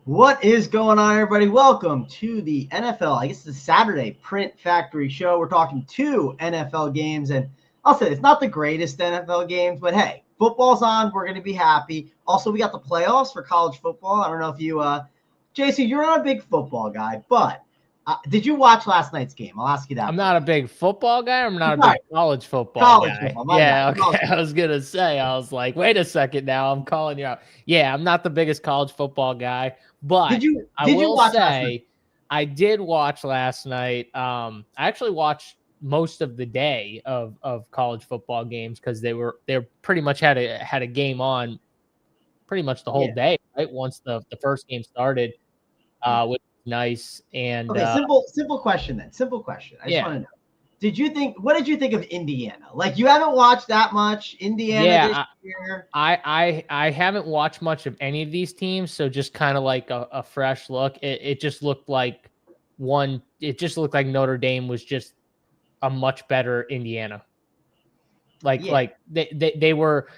What is going on, everybody? Welcome to the NFL. I guess the Saturday Print Factory Show. We're talking 2 NFL games, and I'll say it's not the greatest NFL games, but hey, football's on. We're going to be happy. Also, we got the playoffs for college football. I don't know if you, JC, you're not a big football guy, but did you watch last night's game? I'll ask you that. I'm not a big football guy. I'm not a big college football guy. Yeah, okay. I was going to say, I was like, wait a second now. I'm calling you out. Yeah, I'm not the biggest college football guy, but I will say I did watch last night. I actually watched most of the day of college football games because they pretty much had a game on pretty much the whole day, right? Once the first game started, which nice. And okay, simple question then. Simple question. I just want to know. What did you think of Indiana? Like, you haven't watched that much Indiana this year. I haven't watched much of any of these teams, so just kind of like a fresh look. It just looked like Notre Dame was just a much better Indiana. Like they were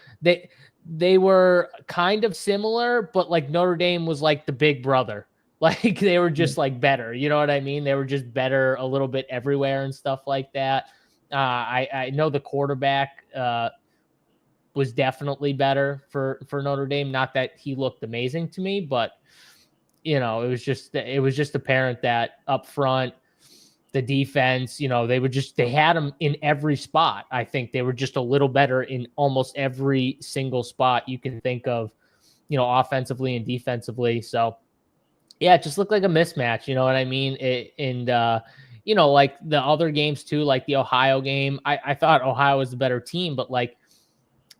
kind of similar, but like Notre Dame was like the big brother. Like they were just like better, you know what I mean? They were just better a little bit everywhere and stuff like that. I know the quarterback was definitely better for Notre Dame. Not that he looked amazing to me, but you know, it was just apparent that up front, the defense, you know, they had them in every spot. I think they were just a little better in almost every single spot you can think of, you know, offensively and defensively. So yeah, it just looked like a mismatch, you know what I mean? You know, like the other games too, like the Ohio game, I thought Ohio was the better team, but like,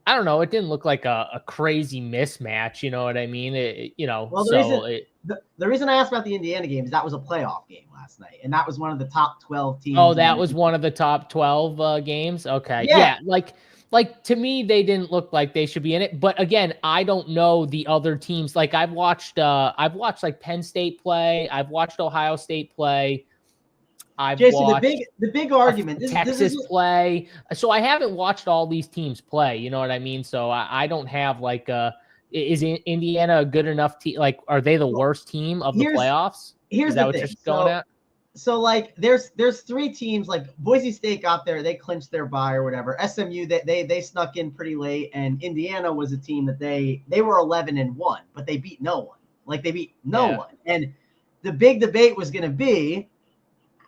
I don't know, it didn't look like a crazy mismatch, you know what I mean? Well, the reason I asked about the Indiana game is that was a playoff game last night, and that was one of the top 12 teams. Oh, that was one of the top 12 games? Okay. Yeah, like to me, they didn't look like they should be in it. But again, I don't know the other teams. Like I've watched like Penn State play. I've watched Ohio State play. Jason, the big argument, Texas play. So I haven't watched all these teams play. You know what I mean? So I don't have like is Indiana a good enough team? Like, are they the worst team of the playoffs? Is that what you're going at? So like there's 3 teams. Like Boise State got there, they clinched their bye or whatever. SMU they snuck in pretty late, and Indiana was a team that they were 11-1, but they beat no one. Like they beat no one. And the big debate was going to be,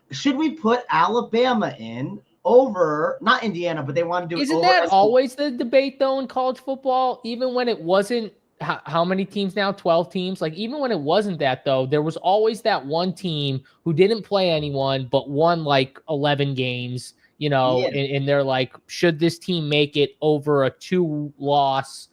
should we put Alabama in over not Indiana, but they want to do Isn't that always the debate though in college football? Even when it wasn't how many teams now? 12 teams. Like even when it wasn't that though, there was always that one team who didn't play anyone but won like 11 games, you know, and they're like, should this team make it over a 2-loss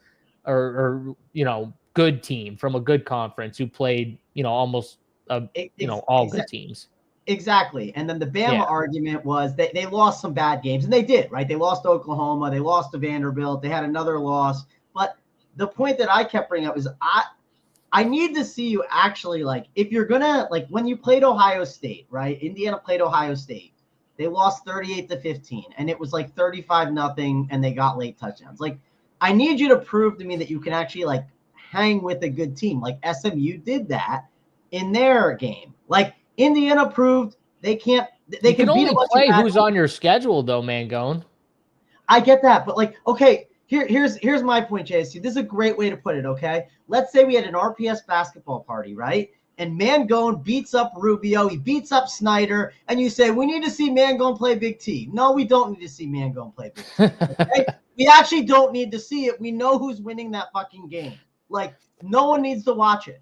or you know, good team from a good conference who played, you know, almost all good teams. Exactly. And then the Bama argument was that they lost some bad games, and they did, right? They lost to Oklahoma, they lost to Vanderbilt, they had another loss. But the point that I kept bringing up is I need to see you actually, like, if you're going to, like, when you played Ohio State, right? Indiana played Ohio State. They lost 38-15, and it was like 35-0, and they got late touchdowns. Like, I need you to prove to me that you can actually, like, hang with a good team. Like, SMU did that in their game. Like, Indiana proved they can't. They can only play who's on your schedule, though, Mangone. I get that, but like, okay, here's my point, JSU. This is a great way to put it. Okay, let's say we had an RPS basketball party, right? And Mangone beats up Rubio, he beats up Snyder, and you say we need to see Mangone play Big T. No, we don't need to see Mangone play Big T. Okay? We actually don't need to see it. We know who's winning that fucking game. Like, no one needs to watch it.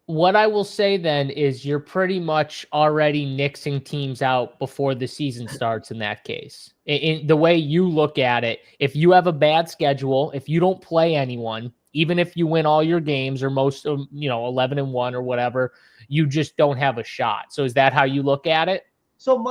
What I will say then is you're pretty much already nixing teams out before the season starts in that case. In the way you look at it, if you have a bad schedule, if you don't play anyone, even if you win all your games or most of, 11-1 or whatever, you just don't have a shot. So is that how you look at it? So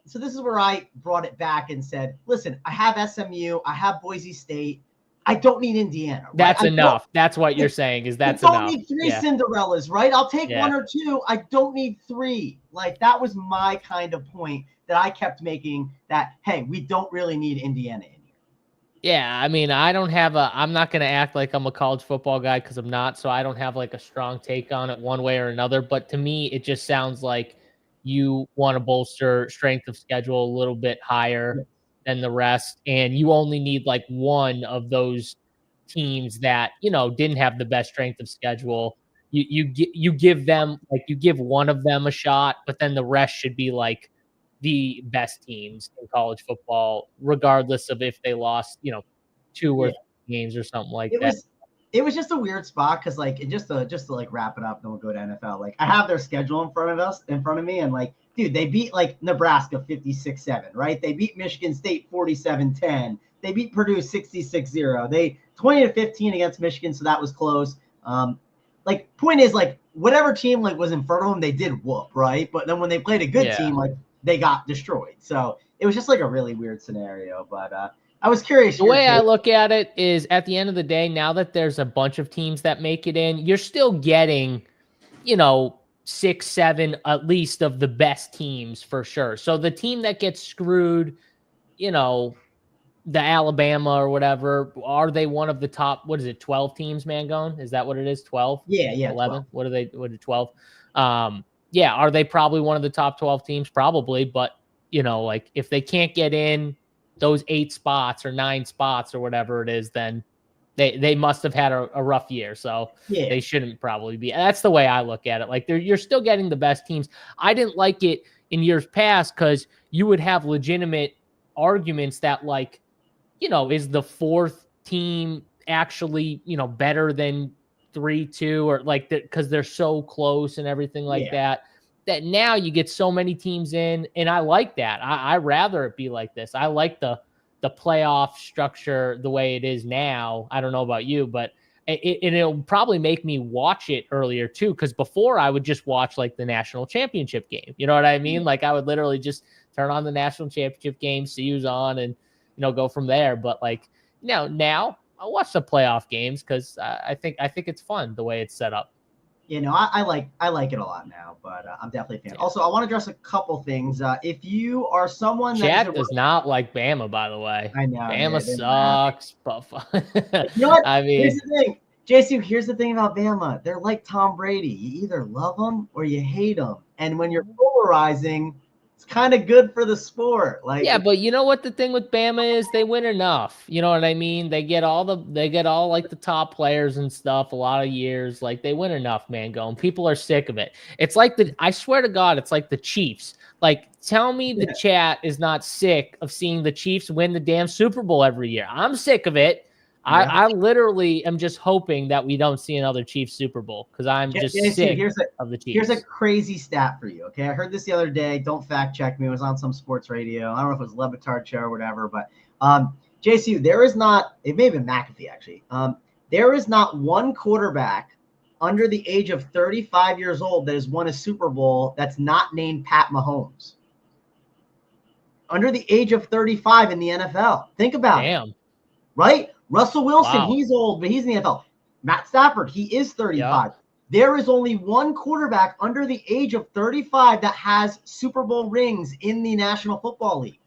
so this is where I brought it back and said, listen, I have SMU, I have Boise State. I don't need Indiana. Right? That's enough. That's what you're saying is that's enough. I don't need 3 Cinderellas, right? I'll take 1 or 2. I don't need 3. Like, that was my kind of point that I kept making, that, hey, we don't really need Indiana in here. Yeah, I mean, I'm not going to act like I'm a college football guy because I'm not, so I don't have like a strong take on it one way or another. But to me, it just sounds like you want to bolster strength of schedule a little bit higher than the rest, and you only need like one of those teams that didn't have the best strength of schedule. You give them like you give one of them a shot, but then the rest should be like the best teams in college football, regardless of if they lost, 2 or 3 games or something like that. It was just a weird spot because like just to like wrap it up, then we'll go to NFL. Like I have their schedule in front of me, and like, dude, they beat like Nebraska 56-7, right? They beat Michigan State 47-10. They beat Purdue 66-0. They 20-15 against Michigan, so that was close. Like point is like whatever team like was in front of them, they did whoop, right? But then when they played a good team, like they got destroyed. So it was just like a really weird scenario. But I was curious. The way I look at it is at the end of the day, now that there's a bunch of teams that make it in, you're still getting, 6, 7 at least of the best teams for sure. So the team that gets screwed, the Alabama or whatever, are they one of the top, 12 teams, Mangone? Is that what it is? 12? Yeah. 11? 12. What are 12? Yeah, are they probably one of the top 12 teams? Probably, but like if they can't get in those 8 spots or 9 spots or whatever it is, then they must have had a rough year. So they shouldn't probably be. That's the way I look at it. Like you're still getting the best teams. I didn't like it in years past because you would have legitimate arguments that like, is the 4th team actually, better than 3-2 or like that because they're so close and everything like that now you get so many teams in, and I like that. I rather it be like this. I like the playoff structure the way it is now. I don't know about you, but it'll probably make me watch it earlier too, because before I would just watch like the national championship game. You know what I mean? Like I would literally just turn on the national championship game, see who's on, and go from there. But like now I'll watch the playoff games because I think it's fun the way it's set up. I like it a lot now, but I'm definitely a fan. Also, I want to address a couple things. If you are someone that does not like Bama, by the way. I know Bama sucks, but you know what? I mean, here's the thing, JSU. Here's the thing about Bama. They're like Tom Brady. You either love them or you hate them, and when you're polarizing, it's kind of good for the sport. Like, yeah, but you know what the thing with Bama is? They win enough. You know what I mean? They get all like the top players and stuff a lot of years. Like they win enough, man. Going, people are sick of it. It's like I swear to God, it's like the Chiefs. Like, tell me the chat is not sick of seeing the Chiefs win the damn Super Bowl every year. I'm sick of it. I literally am just hoping that we don't see another Chiefs Super Bowl because I'm just sick of the Chiefs. Here's a crazy stat for you, okay? I heard this the other day. Don't fact check me. It was on some sports radio. I don't know if it was Levitard show or whatever, but JSU, there is not – it may have been McAfee, actually. There is not one quarterback under the age of 35 years old that has won a Super Bowl that's not named Pat Mahomes. Under the age of 35 in the NFL. Think about it. Right? Russell Wilson, he's old, but he's in the NFL. Matt Stafford, he is 35. Yep. There is only one quarterback under the age of 35 that has Super Bowl rings in the National Football League.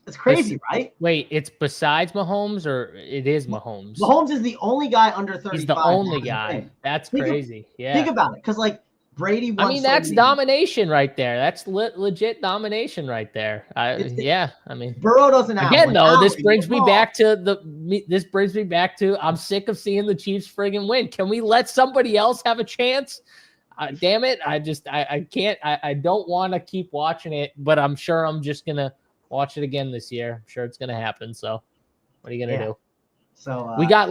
It's crazy, right? Wait, it's besides Mahomes or it is Mahomes? Mahomes is the only guy under 35. He's the only guy. That's crazy. Think about it. Because, like, Brady won. I mean, that's domination right there. That's legit domination right there. I mean, Burrow doesn't have again though. This brings me back to I'm sick of seeing the Chiefs friggin' win. Can we let somebody else have a chance? Damn it! I can't. I don't want to keep watching it, but I'm sure I'm just gonna watch it again this year. I'm sure it's gonna happen. So, what are you gonna do? So they got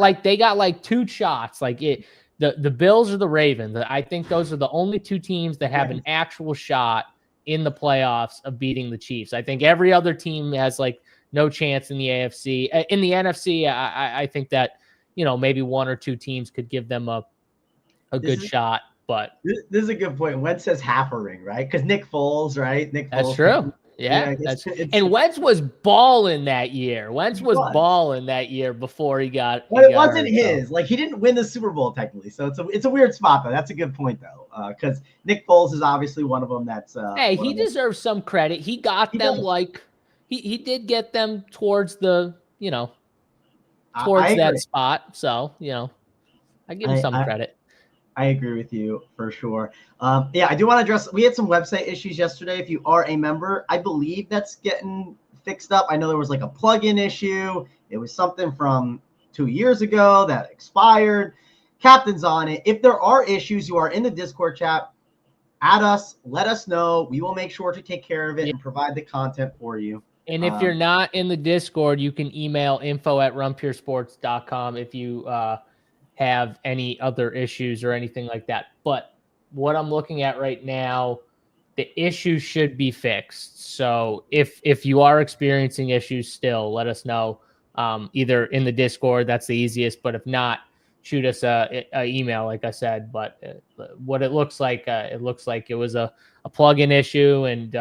like 2 shots. Like it. The Bills or the Ravens. I think those are the only 2 teams that have an actual shot in the playoffs of beating the Chiefs. I think every other team has like no chance in the AFC. In the NFC, I think that maybe 1 or 2 teams could give them a good shot. But this is a good point. Wentz says half a ring, right? Because Nick Foles, right? That's true. Yeah, and Wentz was balling that year. Wentz was balling that year before he got. But it wasn't his. Like he didn't win the Super Bowl technically, so it's a weird spot though. That's a good point though, because Nick Foles is obviously one of them. That's he deserves some credit. He got them like he did get them towards the towards that spot. So, I give him some credit. I agree with you for sure. Yeah, I do want to address, we had some website issues yesterday. If you are a member, I believe that's getting fixed up. I know there was like a plugin issue. It was something from 2 years ago that expired. Captain's on it. If there are issues, you are in the Discord chat, add us, let us know. We will make sure to take care of it and provide the content for you. And if you're not in the Discord, you can email info@runpuresports.com if you have any other issues or anything like that. But what I'm looking at right now, the issue should be fixed. So if you are experiencing issues still, let us know either in the Discord. That's the easiest. But if not, shoot us a email, like I said. But what it looks like it was a plugin issue, and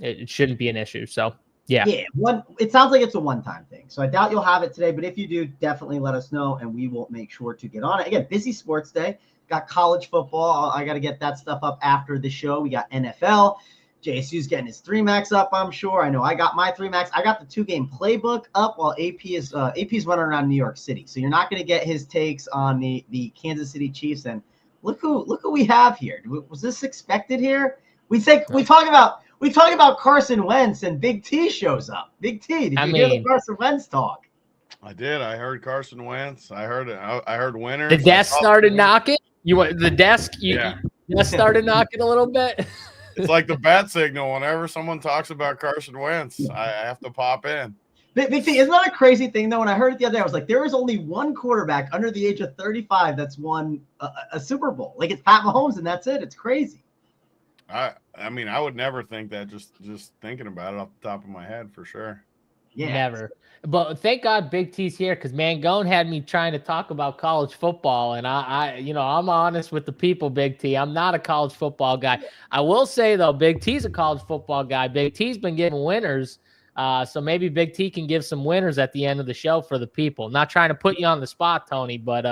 it shouldn't be an issue. So yeah. It sounds like it's a one-time thing. So I doubt you'll have it today. But if you do, definitely let us know, and we will make sure to get on it. Again, busy sports day. Got college football. I got to get that stuff up after the show. We got NFL. JSU's getting his 3-max up, I'm sure. I know I got my 3-max. I got the 2-game playbook up while AP's running around New York City. So you're not going to get his takes on the Kansas City Chiefs. And look who we have here. Was this expected here? We talk about Carson Wentz, and Big T shows up. Big T, did you hear the Carson Wentz talk? I did. I heard Carson Wentz. I heard winners. The desk started knocking. The desk started knocking a little bit. It's like the bat signal. Whenever someone talks about Carson Wentz, I have to pop in. Big T, isn't that a crazy thing, though? When I heard it the other day, I was like, there is only one quarterback under the age of 35 that's won a Super Bowl. Like, it's Pat Mahomes, and that's it. It's crazy. I mean, I would never think that just thinking about it off the top of my head, for sure. Yeah. Never. But thank God Big T's here, because Mangone had me trying to talk about college football, and I'm honest with the people, Big T. I'm not a college football guy. I will say, though, Big T's a college football guy. Big T's been giving winners, so maybe Big T can give some winners at the end of the show for the people. Not trying to put you on the spot, Tony, but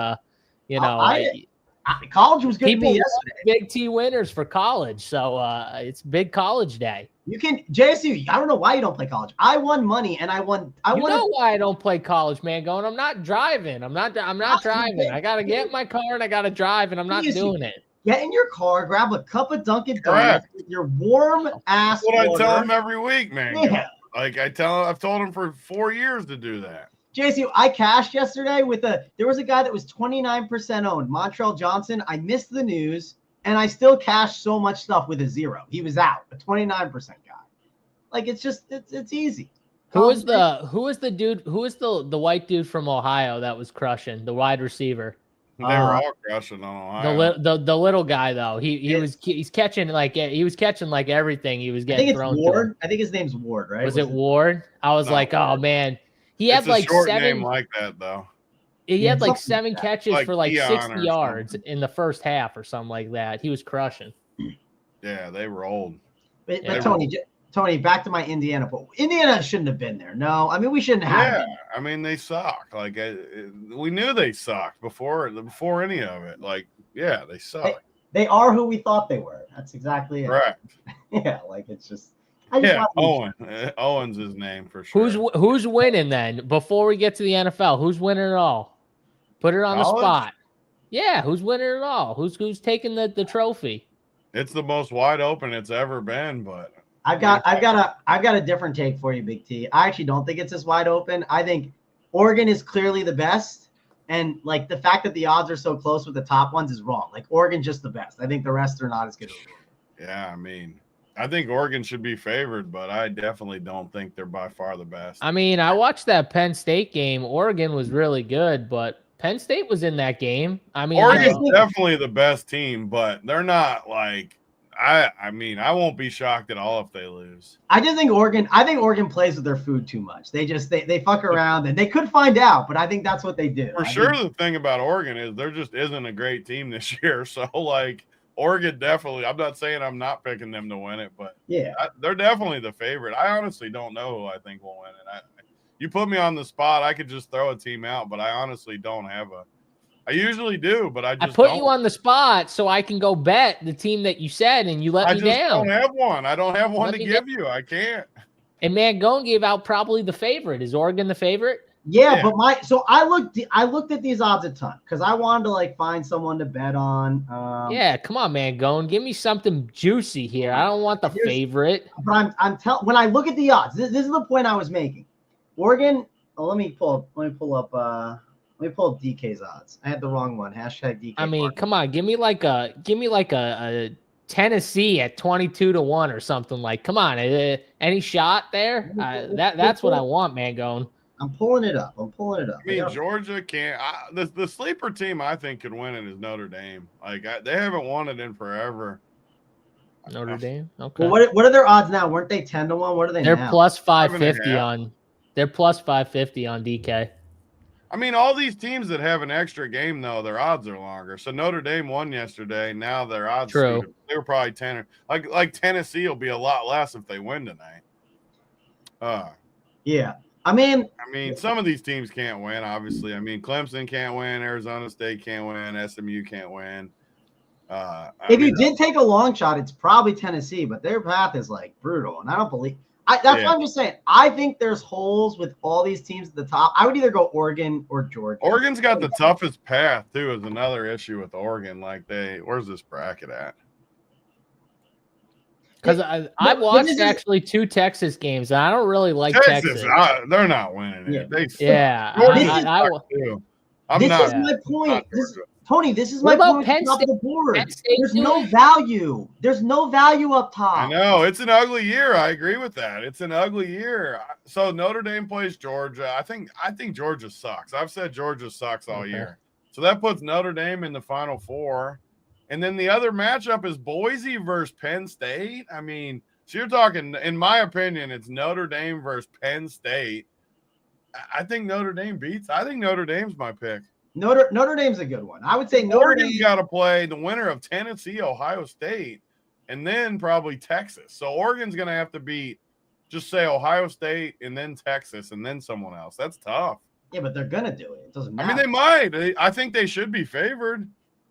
college was good to me yesterday. Big T winners for college, so it's big college day. You can JSU. I don't know why you don't play college. I won money, and I won. You know why I don't play college, man? I'm not driving. I'm not driving. I gotta get in my car and I gotta drive, and I'm not doing it. Get in your car, grab a cup of Dunkin' Donuts with your warm ass. That's what I tell him every week, man. Yeah. Like I've told him for 4 years to do that. JSU, I cashed yesterday there was a guy that was 29% owned, Montrell Johnson. I missed the news, and I still cashed so much stuff with a 0. He was out, a 29% guy. Like, it's easy. Who is the dude? Who is the white dude from Ohio that was crushing, the wide receiver? They were all crushing on Ohio. The little guy, though, he's catching like everything he was getting thrown. Ward. I think his name's Ward, right? Was it Ward? I was like, oh man. He had like short 7 name like that, though. He had like 7 catches for like 60 yards in the first half or something like that. He was crushing. Yeah, they rolled. But Tony, back to my Indiana. But Indiana shouldn't have been there. No, I mean, we shouldn't have. Yeah, I mean, they suck. Like we knew they sucked before any of it. Like, yeah, they suck. They are who we thought they were. That's exactly it. Right. Yeah, like it's just. Owen's his name for sure. Who's winning then? Before we get to the NFL, who's winning it all? Put it on the spot. Yeah, who's winning it all? Who's taking the trophy? It's the most wide open it's ever been, but I've got a different take for you, Big T. I actually don't think it's as wide open. I think Oregon is clearly the best, and like the fact that the odds are so close with the top ones is wrong. Like Oregon's just the best. I think the rest are not as good. Yeah, I mean, I think Oregon should be favored, but I definitely don't think they're by far the best. I mean, I watched that Penn State game. Oregon was really good, but Penn State was in that game. I mean, Oregon's definitely the best team, but they're not like I mean, I won't be shocked at all if they lose. I think Oregon plays with their food too much. They fuck around, and they could find out, but I think that's what they do. The thing about Oregon is there just isn't a great team this year. So like Oregon definitely, I'm not saying I'm not picking them to win it, but yeah, they're definitely the favorite. I honestly don't know who I think will win it. You put me on the spot, I could just throw a team out, but I honestly don't have I usually do, but I put you on the spot so I can go bet the team that you said, and you let me down. I don't have one. I don't have one to give you. I can't. And Mangone gave out probably the favorite. Is Oregon the favorite? Yeah, but I looked at these odds a ton because I wanted to like find someone to bet on. Yeah, come on, Mangone, give me something juicy here. I don't want the favorite. But when I look at the odds, this is the point I was making. Oregon. Let me pull up DK's odds. I had the wrong one. Hashtag DK. I mean, come on, give me like a Tennessee at 22-1 or something. Like, come on, any shot there? That's what I want, Mangone. I'm pulling it up. I mean, Georgia can't. The sleeper team I think could win it is Notre Dame. Like they haven't won it in forever. Notre Dame. Okay. Well, what are their odds now? Weren't they 10-1? What are they now? They're plus 550 on. They're plus 550 on DK. I mean, all these teams that have an extra game though, their odds are longer. So Notre Dame won yesterday. Now their odds, true. They were probably 10. Like Tennessee will be a lot less if they win tonight. Yeah. I mean, some of these teams can't win, obviously. I mean, Clemson can't win, Arizona State can't win, SMU can't win. If you did take a long shot, it's probably Tennessee, but their path is like brutal, and I don't believe. That's what I'm just saying. I think there's holes with all these teams at the top. I would either go Oregon or Georgia. Oregon's got the toughest path too. Is another issue with Oregon. Like where's this bracket at? Because I watched actually 2 Texas games, and I don't really like Texas. They're not winning it. This is my point. Tony, this is my point. Top of the board. There's no value. There's no value up top. I know. It's an ugly year. I agree with that. It's an ugly year. So Notre Dame plays Georgia. I think Georgia sucks. I've said Georgia sucks all year. So that puts Notre Dame in the Final Four. And then the other matchup is Boise versus Penn State. I mean, so you're talking, in my opinion, it's Notre Dame versus Penn State. I think Notre Dame beats. I think Notre Dame's my pick. Notre Dame's a good one. I would say Notre Dame got to play the winner of Tennessee, Ohio State, and then probably Texas. So Oregon's going to have to beat, just say Ohio State and then Texas and then someone else. That's tough. Yeah, but they're going to do it. It doesn't matter. I mean, they might. I think they should be favored.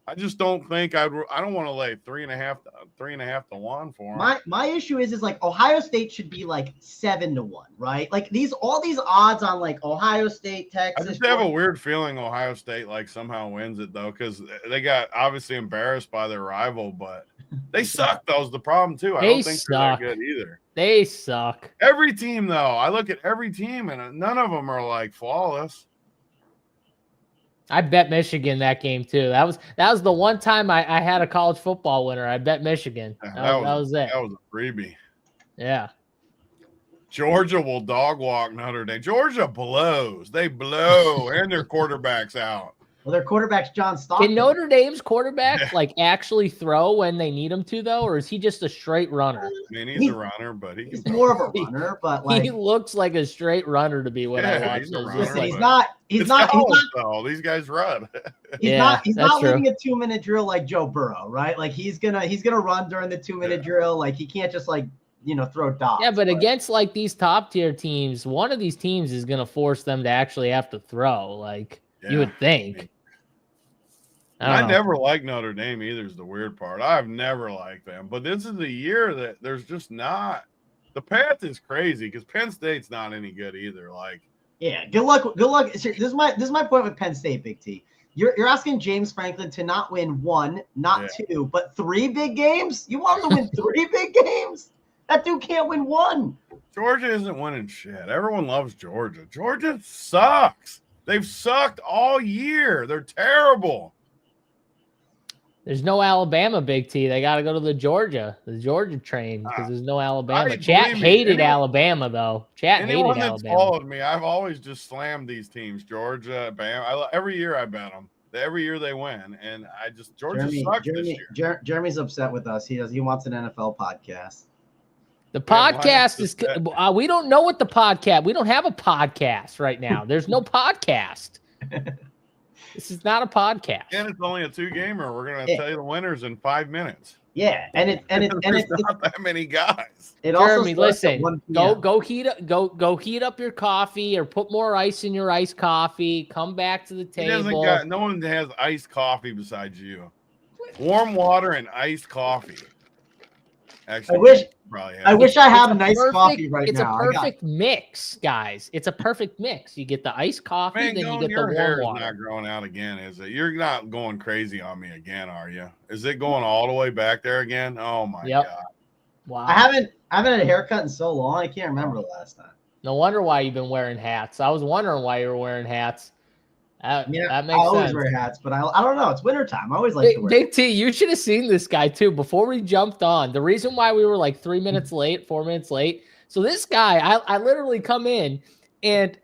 I just don't think I don't want to lay 3.5 to 1 for them. My issue is like Ohio State should be like 7-1, right? Like all these odds on like Ohio State, Texas. I just have a weird feeling Ohio State like somehow wins it though, because they got obviously embarrassed by their rival, but they suck. That was the problem too. I don't think they're that good either. They suck. Every team though, I look at every team and none of them are like flawless. I bet Michigan that game too. That was the one time I had a college football winner. I bet Michigan. That was it. That was a freebie. Yeah. Georgia will dog walk Notre Dame. Georgia blows. They blow, and their quarterback's out. Well, their quarterback's John Stockton. Can Notre Dame's quarterback like actually throw when they need him to though, or is he just a straight runner? I mean, he's a runner, but he's more of a runner. But like he looks like a straight runner to be what I watch. He's not. Though. These guys run. He's not leading a 2-minute drill like Joe Burrow, right? Like he's gonna run during the 2-minute drill. Like he can't just like throw dots. Yeah, but against like these top tier teams, one of these teams is gonna force them to actually have to throw. Like you would think. I never liked Notre Dame either is the weird part. I've never liked them. But this is the year that there's just not – the path is crazy because Penn State's not any good either. Like, yeah, good luck. This is my point with Penn State, Big T. You're asking James Franklin to not win 1, not 2, but 3 big games? You want him to win 3 big games? That dude can't win 1. Georgia isn't winning shit. Everyone loves Georgia. Georgia sucks. They've sucked all year. They're terrible. There's no Alabama, Big T. They got to go to the Georgia train because there's no Alabama. Chat hated Alabama, though. Chat hated Alabama. Anyone that's followed me, I've always just slammed these teams. Georgia, Bama. Every year I bet them. Every year they win, and Georgia sucks this year. Jeremy's upset with us. He wants an NFL podcast. The podcast is we don't know what the podcast. We don't have a podcast right now. There's no podcast. This is not a podcast. And it's only a 2-gamer. We're going to tell you the winners in 5 minutes. Yeah, and it's not that many guys. Jeremy, listen. Go heat up your coffee or put more ice in your iced coffee. Come back to the table. No one has iced coffee besides you. Warm water and iced coffee. Actually, I wish I had a nice coffee right now. It's a perfect mix, guys. It's a perfect mix. You get the iced coffee, Man, then you get your the hair warm water. is not growing out again, is it? You're not going crazy on me again, are you? Is it going all the way back there again? Oh my God! Wow. I haven't had a haircut in so long. I can't remember the last time. No wonder why you've been wearing hats. I was wondering why you were wearing hats. That makes sense. I always wear hats, but I don't know. It's wintertime. I always like to wear Big T, you should have seen this guy too before we jumped on. The reason why we were like 4 minutes late. So this guy, I literally come in and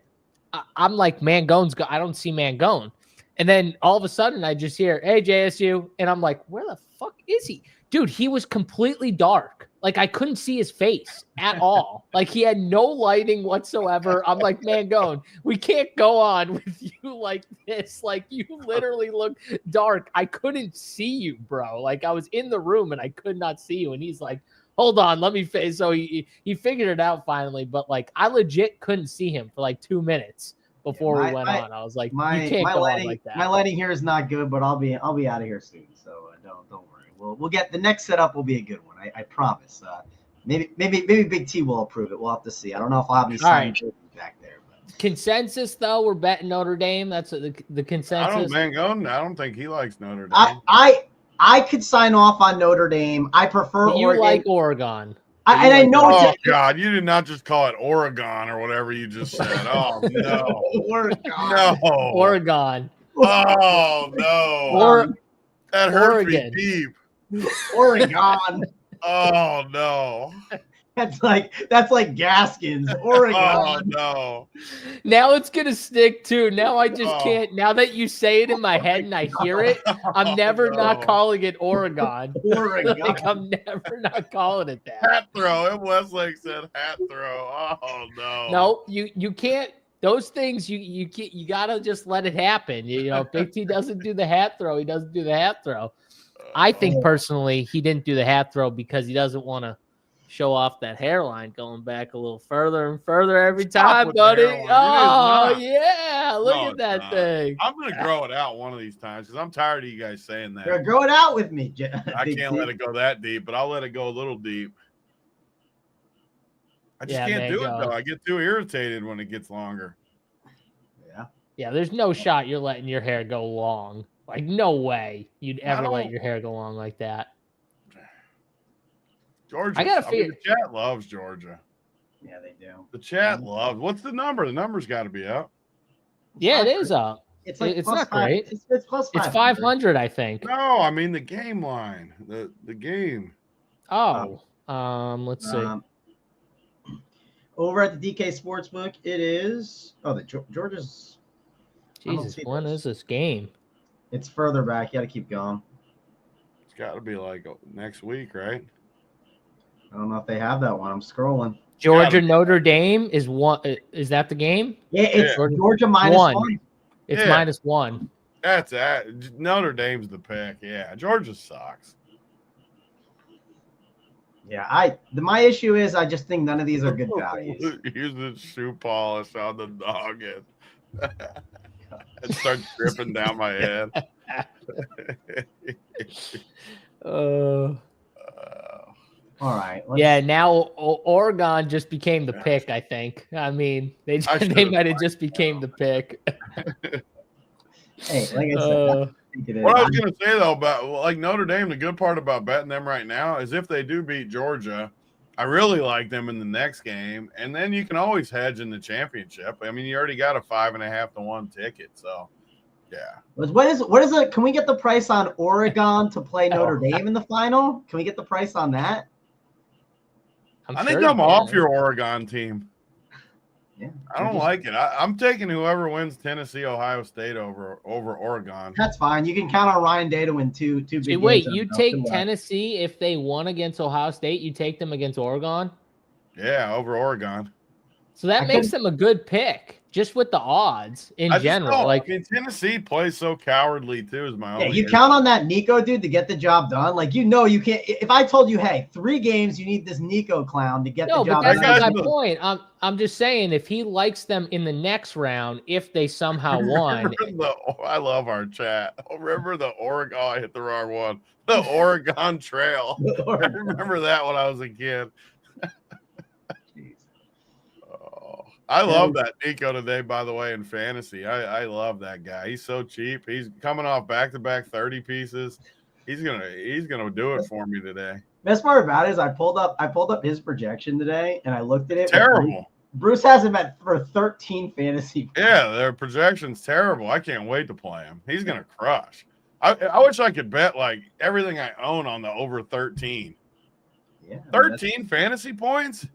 I'm like, Mangone's I don't see Mangone. And then all of a sudden I just hear, hey, JSU. And I'm like, where the fuck is he? Dude, he was completely dark. Like I couldn't see his face at all. Like he had no lighting whatsoever. I'm like, Mangone, we can't go on with you like this. Like you literally look dark. I couldn't see you, bro. Like I was in the room and I could not see you. And he's like, hold on, let me face. So he figured it out finally. But like I legit couldn't see him for like 2 minutes before we went on. I was like, you can't go on like that. My lighting here is not good, but I'll be out of here soon. So don't worry. We'll get the next setup will be a good one. I promise. Maybe Big T will approve it. We'll have to see. I don't know if I'll have any signs back there. But. Consensus though, we're betting Notre Dame. That's the consensus. I don't think he likes Notre Dame. I could sign off on Notre Dame. I prefer Oregon. You like Oregon. I know. Oh God! You did not just call it Oregon or whatever you just said. Oh no, Oregon. No, Oregon. Oh no, that hurts me deep. Oregon. Oh no. That's like Gaskins. Oregon. Oh no. Now it's gonna stick too. Now I just can't. Now that you say it in my head and I hear it, I'm never not calling it Oregon. Oregon. Like I'm never not calling it that. Hat throw. M. Westlake said hat throw. Oh no. No, you can't. Those things you gotta just let it happen. You know, if Big T doesn't do the hat throw, he doesn't do the hat throw. I think personally he didn't do the hat throw because he doesn't want to show off that hairline going back a little further and further every time, buddy. Oh, yeah. Look at that thing. I'm going to grow it out one of these times because I'm tired of you guys saying that. Grow it out with me. I can't let it go that deep, but I'll let it go a little deep. I just can't do it, though. I get too irritated when it gets longer. Yeah, there's no shot you're letting your hair go long. Like, no way you'd ever let your hair go long like that. Georgia. I gotta figure. The chat loves Georgia. Yeah, they do. The chat loves. What's the number? The number's got to be up. Yeah, it is up. It's not great. It's plus 500. It's 500, I think. No, I mean the game line. The game. Oh, let's see. Over at the DK Sportsbook, it is. Oh, the Georgia's. Jesus, when is this game? It's further back. You got to keep going. It's got to be like next week, right? I don't know if they have that one. I'm scrolling. Georgia Notre Dame is one. Is that the game? Yeah, it's Georgia minus one. It's -1. That's that. Notre Dame's the pick. Yeah, Georgia sucks. Yeah, my issue is I just think none of these are good values. Use the shoe polish on the noggin. It starts dripping down my head. All right. Yeah, now Oregon just became the pick, I think. I mean, they might have just became the pick. Hey, like I said, what I was going to say, though, about like Notre Dame, the good part about betting them right now is if they do beat Georgia, I really like them in the next game. And then you can always hedge in the championship. I mean, you already got a 5.5 to 1 ticket. So, yeah. What is it? Can we get the price on Oregon to play Notre Dame in the final? Can we get the price on that? I think I'm off your Oregon team. Yeah, I don't like it. I'm taking whoever wins Tennessee, Ohio State over Oregon. That's fine. You can count on Ryan Day to win two big games. Wait, you take Tennessee if they won against Ohio State? You take them against Oregon? Yeah, over Oregon. So that makes them a good pick, just with the odds in general. Like, I mean, Tennessee plays so cowardly too. Is my only. You count on that Nico dude to get the job done. Like, you can't. If I told you, hey, 3 games, you need this Nico clown to get the job done. No, but that's not my point. I'm just saying, if he likes them in the next round, if they somehow won. I love our chat. Remember the Oregon? Oh, I hit the wrong one. The Oregon Trail. I remember that when I was a kid. I love that Nico today, by the way, in fantasy. I love that guy. He's so cheap. He's coming off back-to-back 30 pieces. He's gonna do it for me today. Best part about it is I pulled up his projection today and I looked at it. Terrible. Bruce has him for 13 fantasy points. Yeah, their projection's terrible. I can't wait to play him. He's gonna crush. I wish I could bet like everything I own on the over 13. Yeah, 13 fantasy points.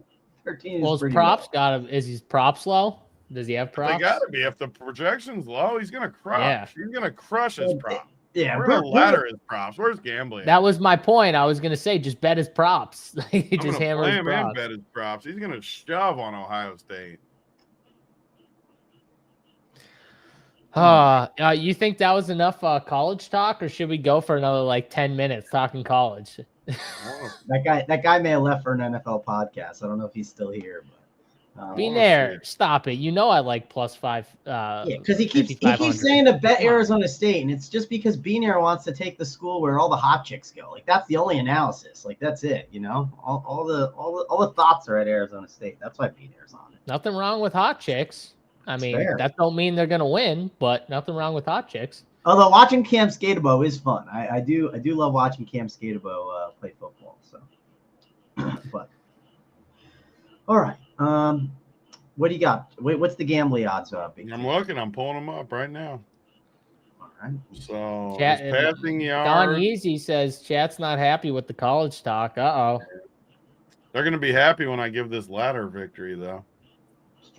Well, his props got him. Is his props low? Does he have props? They got to be. If the projection's low, he's gonna crush. Yeah. He's gonna crush his props. Yeah, we're gonna ladder his props. Where's gambling? That was my point. I was gonna say just bet his props. Just hammer his props. And bet his props. He's gonna shove on Ohio State. You think that was enough college talk, or should we go for another like 10 minutes talking college? That guy may have left for an NFL podcast. I don't know if he's still here, but Bean Air, stop it. You know I like +5. Because he keeps saying to bet Arizona State, and it's just because Bean Air wants to take the school where all the hot chicks go. Like that's the only analysis. Like that's it. You know, all the thoughts are at Arizona State. That's why Bean Air's on it. Nothing wrong with hot chicks. I mean, that don't mean they're gonna win, but nothing wrong with hot chicks. Although watching Cam Skatebo is fun. I do love watching Cam Skatebo play football. So, but all right. What do you got? What's the gambling odds? I'm looking. I'm pulling them up right now. All right. So passing yard. Don Yeezy says chat's not happy with the college talk. Uh-oh. They're gonna be happy when I give this ladder victory, though.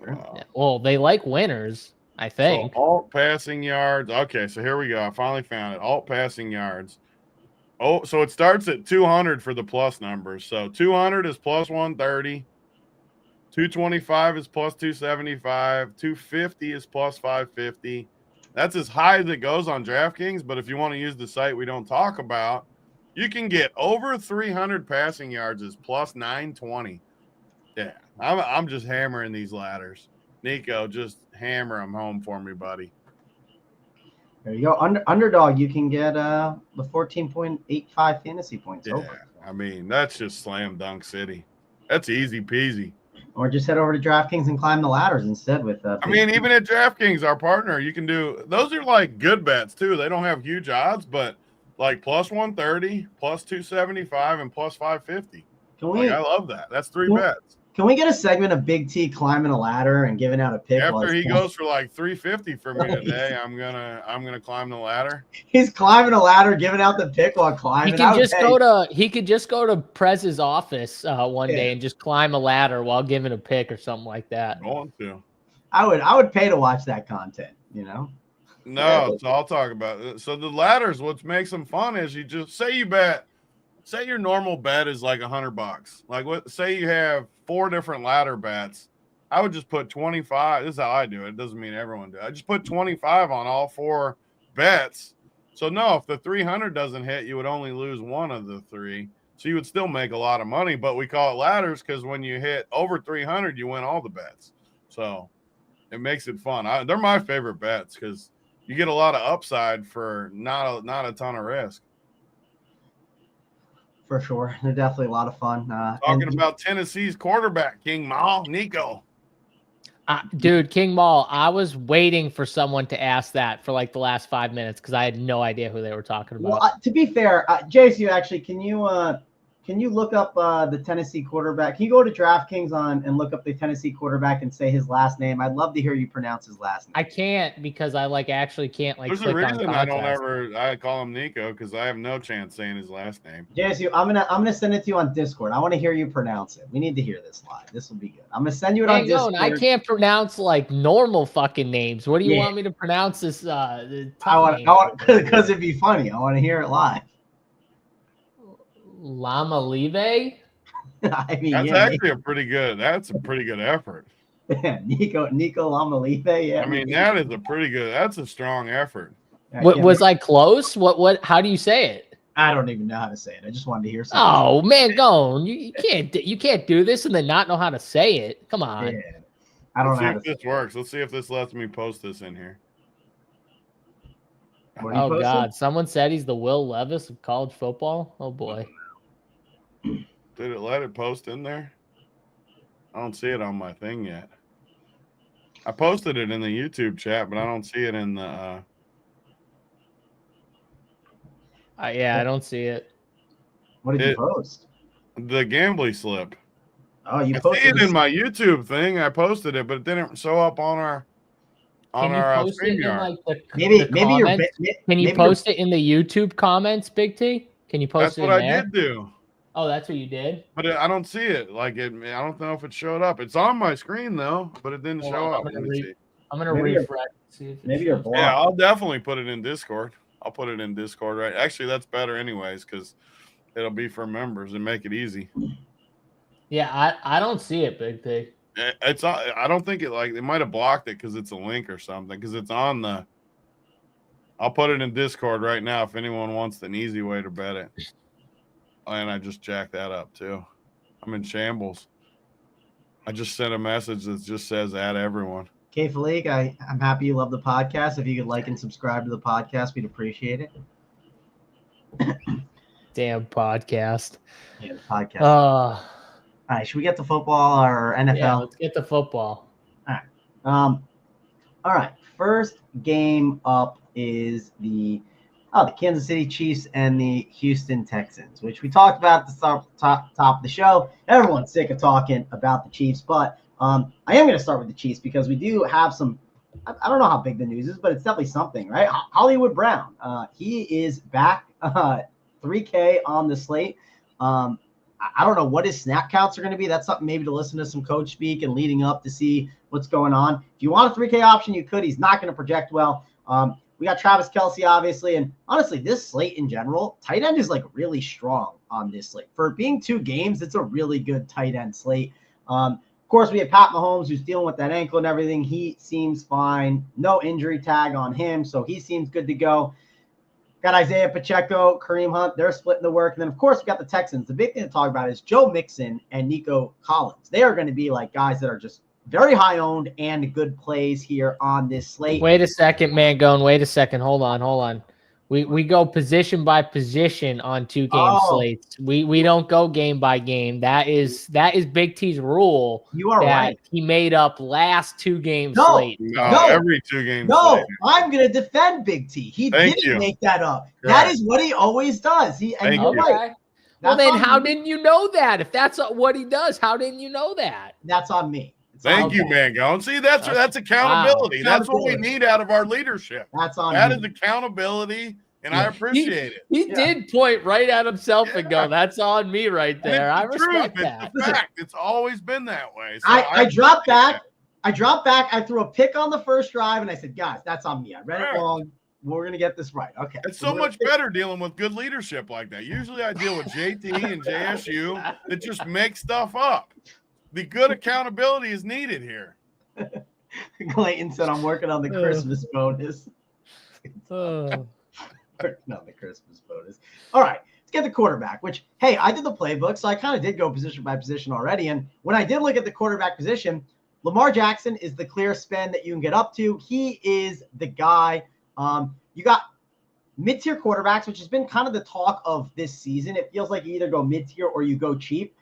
Wow. Well, they like winners, I think. So alt passing yards. Okay, so here we go. I finally found it. Alt passing yards. Oh, so it starts at 200 for the plus numbers. So 200 is +130. 225 is +275. 250 is +550. That's as high as it goes on DraftKings. But if you want to use the site we don't talk about, you can get over 300 passing yards as +920. Yeah, I'm just hammering these ladders. Nico, just hammer them home for me, buddy. There you go. Underdog, you can get the 14.85 fantasy points. Yeah, over. I mean, that's just slam dunk city. That's easy peasy. Or just head over to DraftKings and climb the ladders instead with I mean, even at DraftKings, our partner, you can do – those are like good bets too. They don't have huge odds, but like +130, +275, and +550. I love that. That's 3 bets. Can we get a segment of Big T climbing a ladder and giving out a pick? After he goes for like 350 for me today, I'm gonna climb the ladder. He's climbing a ladder, giving out the pick while climbing. He could just go to Prez's office one day and just climb a ladder while giving a pick or something like that. Going to. I would pay to watch that content. You know. No, so I'll talk about it. So the ladders, what makes them fun is you just say you bet. Say your normal bet is like $100. Like say you have 4 different ladder bets. I would just put 25. This is how I do it. It doesn't mean everyone do. I just put 25 on all 4 bets. So no, if the 300 doesn't hit, you would only lose one of the 3. So you would still make a lot of money, but we call it ladders because when you hit over 300, you win all the bets. So it makes it fun. They're my favorite bets because you get a lot of upside for not a ton of risk. For sure. They're definitely a lot of fun. Talking about Tennessee's quarterback, King Maul, Nico. Dude, King Maul, I was waiting for someone to ask that for like the last 5 minutes because I had no idea who they were talking about. Well, to be fair, JSU, actually, can you look up the Tennessee quarterback? Can you go to DraftKings and look up the Tennessee quarterback and say his last name? I'd love to hear you pronounce his last name. I can't because I actually can't There's a reason I call him Nico because I have no chance saying his last name. JSU, I'm gonna send it to you on Discord. I want to hear you pronounce it. We need to hear this live. This will be good. I'm gonna send you it on Discord. I can't pronounce like normal fucking names. What do you want me to pronounce this? Because it'd be funny. I want to hear it live. Lama Live? I mean, that's actually a pretty good effort. Nico Lamalife. Yeah. I mean, that is a pretty good. That's a strong effort. Was I close? What? How do you say it? I don't even know how to say it. I just wanted to hear something. Oh man, you can't do this and then not know how to say it. Come on. Yeah. I don't know how to see if this works. Let's see if this lets me post this in here. Oh God! Someone said he's the Will Levis of college football. Oh boy! Did it let it post in there? I don't see it on my thing yet. I posted it in the YouTube chat, but I don't see it in the. Yeah, I don't see it. What did you post? The gambly slip. Oh, you posted it in my YouTube thing. I posted it, but it didn't show up on our. Can you post it in like the comments? Can you post it in the YouTube comments, Big T? Can you post it in there? That's what I did do. Oh, that's what you did? But I don't see it. Like I don't know if it showed up. It's on my screen though, but it didn't show up. I'm gonna refresh. See if maybe you're blocked. Yeah, I'll definitely put it in Discord. I'll put it in Discord, right? Actually, that's better anyways, because it'll be for members and make it easy. Yeah, I don't see it, Big T. It's I don't think it might have blocked it because it's a link or something, because it's on the. I'll put it in Discord right now if anyone wants an easy way to bet it. And I just jacked that up too. I'm in shambles. I just sent a message that just says add everyone. Okay, Falik, I'm happy you love the podcast. If you could like and subscribe to the podcast, we'd appreciate it. Damn podcast. Yeah, the podcast. All right, should we get to football or NFL? Yeah, let's get to football. All right. First game up is the Kansas City Chiefs and the Houston Texans, which we talked about at the top of the show. Everyone's sick of talking about the Chiefs, but I am going to start with the Chiefs because we do have some. I don't know how big the news is, but it's definitely something, right? Hollywood Brown, he is back. 3K on the slate. I don't know what his snap counts are going to be. That's something maybe to listen to some coach speak and leading up to see what's going on. If you want a 3K option, you could. He's not going to project well. We got Travis Kelce, obviously. And honestly, this slate in general, tight end is like really strong on this slate. For being 2 games, it's a really good tight end slate. Of course, we have Pat Mahomes, who's dealing with that ankle and everything. He seems fine. No injury tag on him, so he seems good to go. Got Isaiah Pacheco, Kareem Hunt. They're splitting the work. And then, of course, we got the Texans. The big thing to talk about is Joe Mixon and Nico Collins. They are going to be like guys that are just very high owned and good plays here on this slate. Wait a second, man. Wait a second. Hold on. We go position by position on 2-game slates. We don't go game by game. That is Big T's rule. You are right. He made up last 2-game slate. No, every 2-game slate. I'm going to defend Big T. He didn't make that up. Correct. That is what he always does. Right. Well, then how didn't you know that? If that's what he does, how didn't you know that? That's on me. Thank you, Mangone. See, that's accountability. Wow. That's what we need out of our leadership. That is accountability, and I appreciate it. He did point right at himself and go, "That's on me right there." I respect that. It's a fact. It's always been that way. So I dropped back. I threw a pick on the first drive, and I said, "Guys, that's on me. I read it wrong. We're gonna get this right." Okay. It's so much better dealing with good leadership like that. Usually, I deal with JT and JSU that just make stuff up. The good accountability is needed here. Clayton said, "I'm working on the Christmas bonus." Working on the Christmas bonus. All right, let's get the quarterback, which, hey, I did the playbook, so I kind of did go position by position already. And when I did look at the quarterback position, Lamar Jackson is the clear spend that you can get up to. He is the guy. You got mid-tier quarterbacks, which has been kind of the talk of this season. It feels like you either go mid-tier or you go cheap.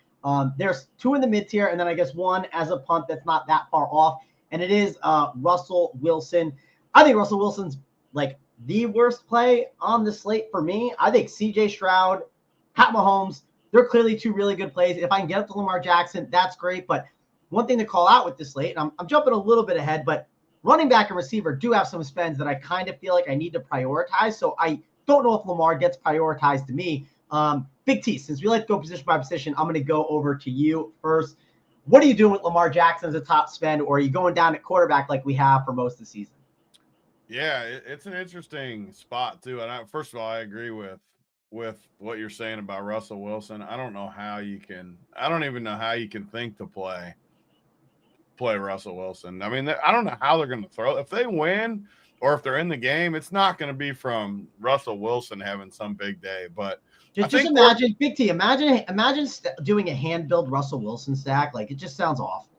There's 2 in the mid-tier, and then I guess 1 as a punt that's not that far off, and it is Russell Wilson. I think Russell Wilson's like the worst play on the slate for me. I think CJ Stroud, Pat Mahomes, they're clearly 2 really good plays. If I can get up to Lamar Jackson, that's great. But one thing to call out with this slate, and I'm jumping a little bit ahead, but running back and receiver do have some spends that I kind of feel like I need to prioritize. So I don't know if Lamar gets prioritized to me. Big T, since we like to go position by position, I'm going to go over to you first. What are you doing with Lamar Jackson as a top spend, or are you going down at quarterback like we have for most of the season? Yeah, it's an interesting spot too. And first of all, I agree with what you're saying about Russell Wilson. I don't even know how you can think to play play Russell Wilson. I mean, I don't know how they're going to throw. If they win or if they're in the game, it's not going to be from Russell Wilson having some big day. But just imagine, Big T, imagine doing a hand-built Russell Wilson stack. Like, it just sounds awful.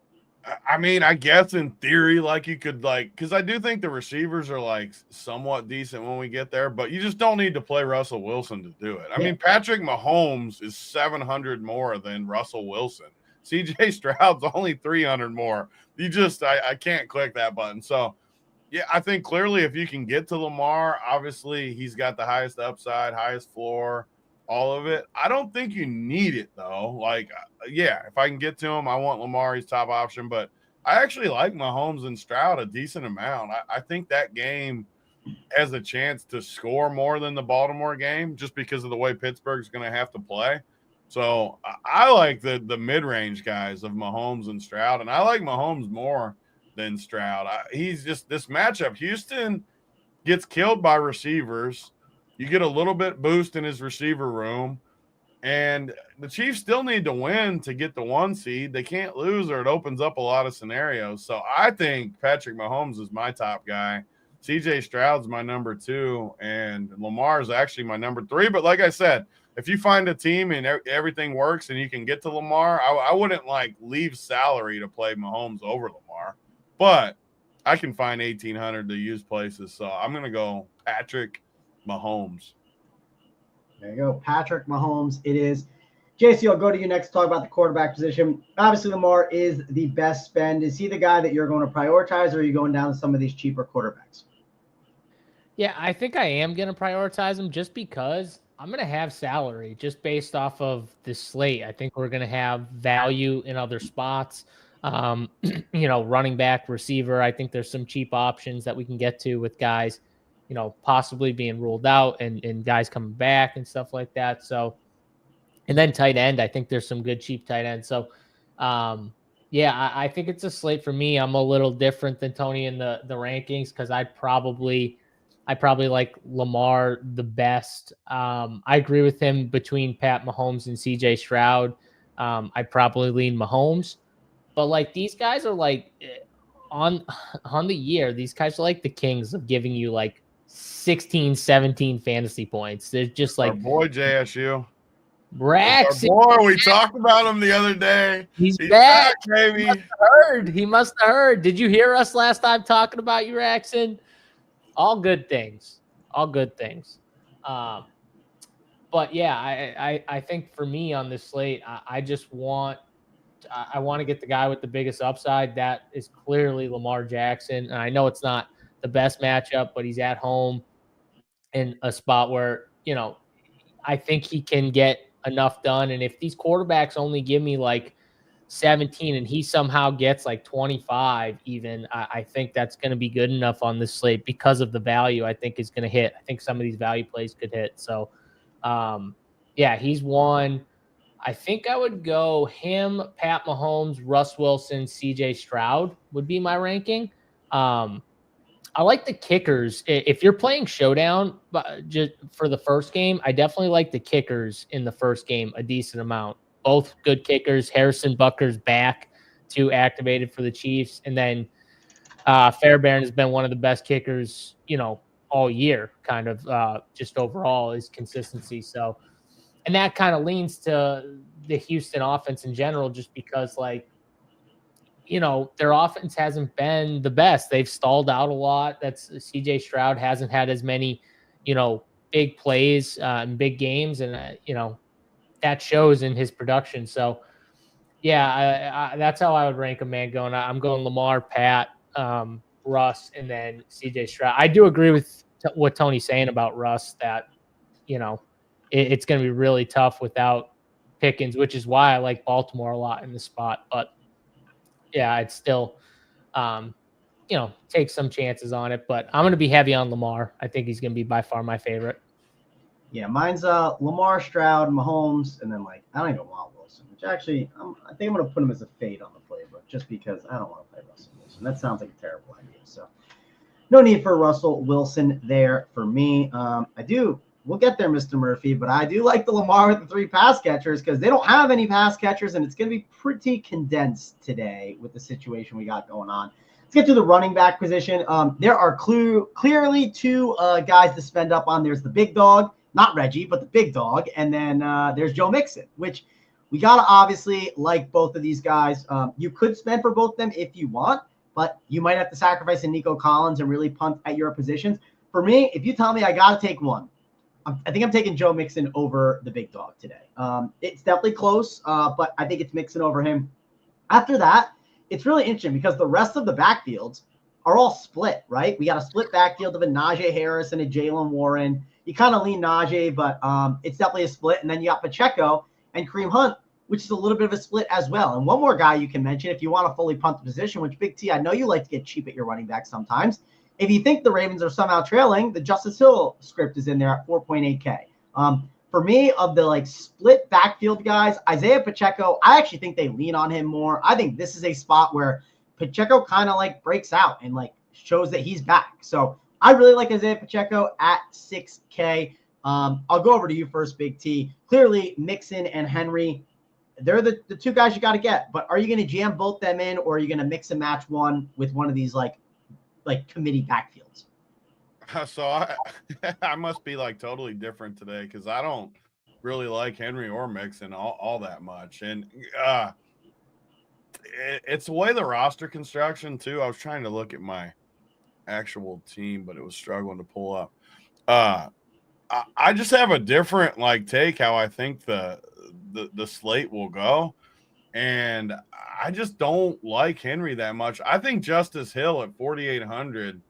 I mean, I guess in theory, like you could because I do think the receivers are like somewhat decent when we get there, but you just don't need to play Russell Wilson to do it. I mean, Patrick Mahomes is 700 more than Russell Wilson. CJ Stroud's only 300 more. I can't click that button. So, yeah, I think clearly if you can get to Lamar, obviously he's got the highest upside, highest floor, all of it. I don't think you need it, though. Like, yeah, if I can get to him, I want Lamar. He's top option. But I actually like Mahomes and Stroud a decent amount. I think that game has a chance to score more than the Baltimore game just because of the way Pittsburgh's going to have to play. So I like the mid-range guys of Mahomes and Stroud, and I like Mahomes more than Stroud. He's just this matchup. Houston gets killed by receivers. You get a little bit boost in his receiver room, and the Chiefs still need to win to get the 1 seed. They can't lose or it opens up a lot of scenarios. So I think Patrick Mahomes is my top guy. CJ Stroud's my number 2, and Lamar is actually my number 3. But like I said, if you find a team and everything works and you can get to Lamar, I wouldn't leave salary to play Mahomes over Lamar. But I can find 1,800 to use places. So I'm going to go Patrick Mahomes. There you go. Patrick Mahomes. It is. JC, I'll go to you next to talk about the quarterback position. Obviously, Lamar is the best spend. Is he the guy that you're going to prioritize, or are you going down to some of these cheaper quarterbacks? Yeah, I think I am going to prioritize him just because I'm going to have salary just based off of this slate. I think we're going to have value in other spots. Running back, receiver. I think there's some cheap options that we can get to with guys, possibly being ruled out and guys coming back and stuff like that. So, and then tight end, I think there's some good cheap tight ends. So, I think it's a slate for me. I'm a little different than Tony in the rankings because I probably like Lamar the best. I agree with him between Pat Mahomes and CJ Stroud. I probably lean Mahomes, but these guys are on the year. These guys are like the kings of giving you 16, 17 fantasy points. They're just our boy JSU. Rax. Boy, we talked about him the other day. He's back, baby. He must have heard. Did you hear us last time talking about you, Raxon? All good things. But yeah, I think for me on this slate, I just want to get the guy with the biggest upside. That is clearly Lamar Jackson. And I know it's not the best matchup, but he's at home in a spot where, I think he can get enough done. And if these quarterbacks only give me 17 and he somehow gets 25 even, I think that's going to be good enough on this slate because of the value I think is going to hit. I think some of these value plays could hit. So, he's one. I think I would go him, Pat Mahomes, Russ Wilson, CJ Stroud would be my ranking. I like the kickers. If you're playing Showdown just for the first game, I definitely like the kickers in the first game a decent amount. Both good kickers. Harrison Butker's back, 2 activated for the Chiefs. And then Fairbairn has been one of the best kickers, all year, kind of just overall is consistency. So, and that kind of leans to the Houston offense in general, just because their offense hasn't been the best. They've stalled out a lot. That's CJ Stroud hasn't had as many, big plays and big games. And, that shows in his production. So, yeah, that's how I would rank him, man. I'm going Lamar, Pat, Russ, and then CJ Stroud. I do agree with what Tony's saying about Russ that, it's going to be really tough without Pickens, which is why I like Baltimore a lot in this spot. But, yeah, I'd still, take some chances on it. But I'm going to be heavy on Lamar. I think he's going to be by far my favorite. Yeah, mine's Lamar, Stroud, Mahomes, and then I don't even want Wilson, which actually I think I'm going to put him as a fade on the playbook just because I don't want to play Russell Wilson. That sounds like a terrible idea. So no need for Russell Wilson there for me. I do we'll get there, Mr. Murphy, but I do like the Lamar with the 3 pass catchers because they don't have any pass catchers, and it's going to be pretty condensed today with the situation we got going on. Let's get to the running back position. There are clearly 2 guys to spend up on. There's the big dog, not Reggie, but the big dog, and then there's Joe Mixon, which we got to obviously like both of these guys. You could spend for both of them if you want, but you might have to sacrifice a Nico Collins and really punt at your positions. For me, if you tell me I got to take one, I think I'm taking Joe Mixon over the big dog today. It's definitely close, but I think it's Mixon over him. After that, it's really interesting because the rest of the backfields are all split, right? We got a split backfield of a Najee Harris and a Jalen Warren. You kind of lean Najee, but it's definitely a split. And then you got Pacheco and Kareem Hunt, which is a little bit of a split as well. And one more guy you can mention if you want to fully punt the position, which Big T, I know you like to get cheap at your running back sometimes. If you think the Ravens are somehow trailing, the Justice Hill script is in there at 4.8K. For me, of the split backfield guys, Isaiah Pacheco, I actually think they lean on him more. I think this is a spot where Pacheco kind of breaks out and shows that he's back. So I really like Isaiah Pacheco at 6K. I'll go over to you first, Big T. Clearly, Mixon and Henry, they're the 2 guys you got to get. But are you going to jam both them in, or are you going to mix and match one with one of these committee backfields? So I must be totally different today because I don't really like Henry or Mixon all that much. And it's the way the roster construction too. I was trying to look at my actual team, but it was struggling to pull up. I just have a different take how I think the slate will go. And I just don't like Henry that much. I think Justice Hill at 4,800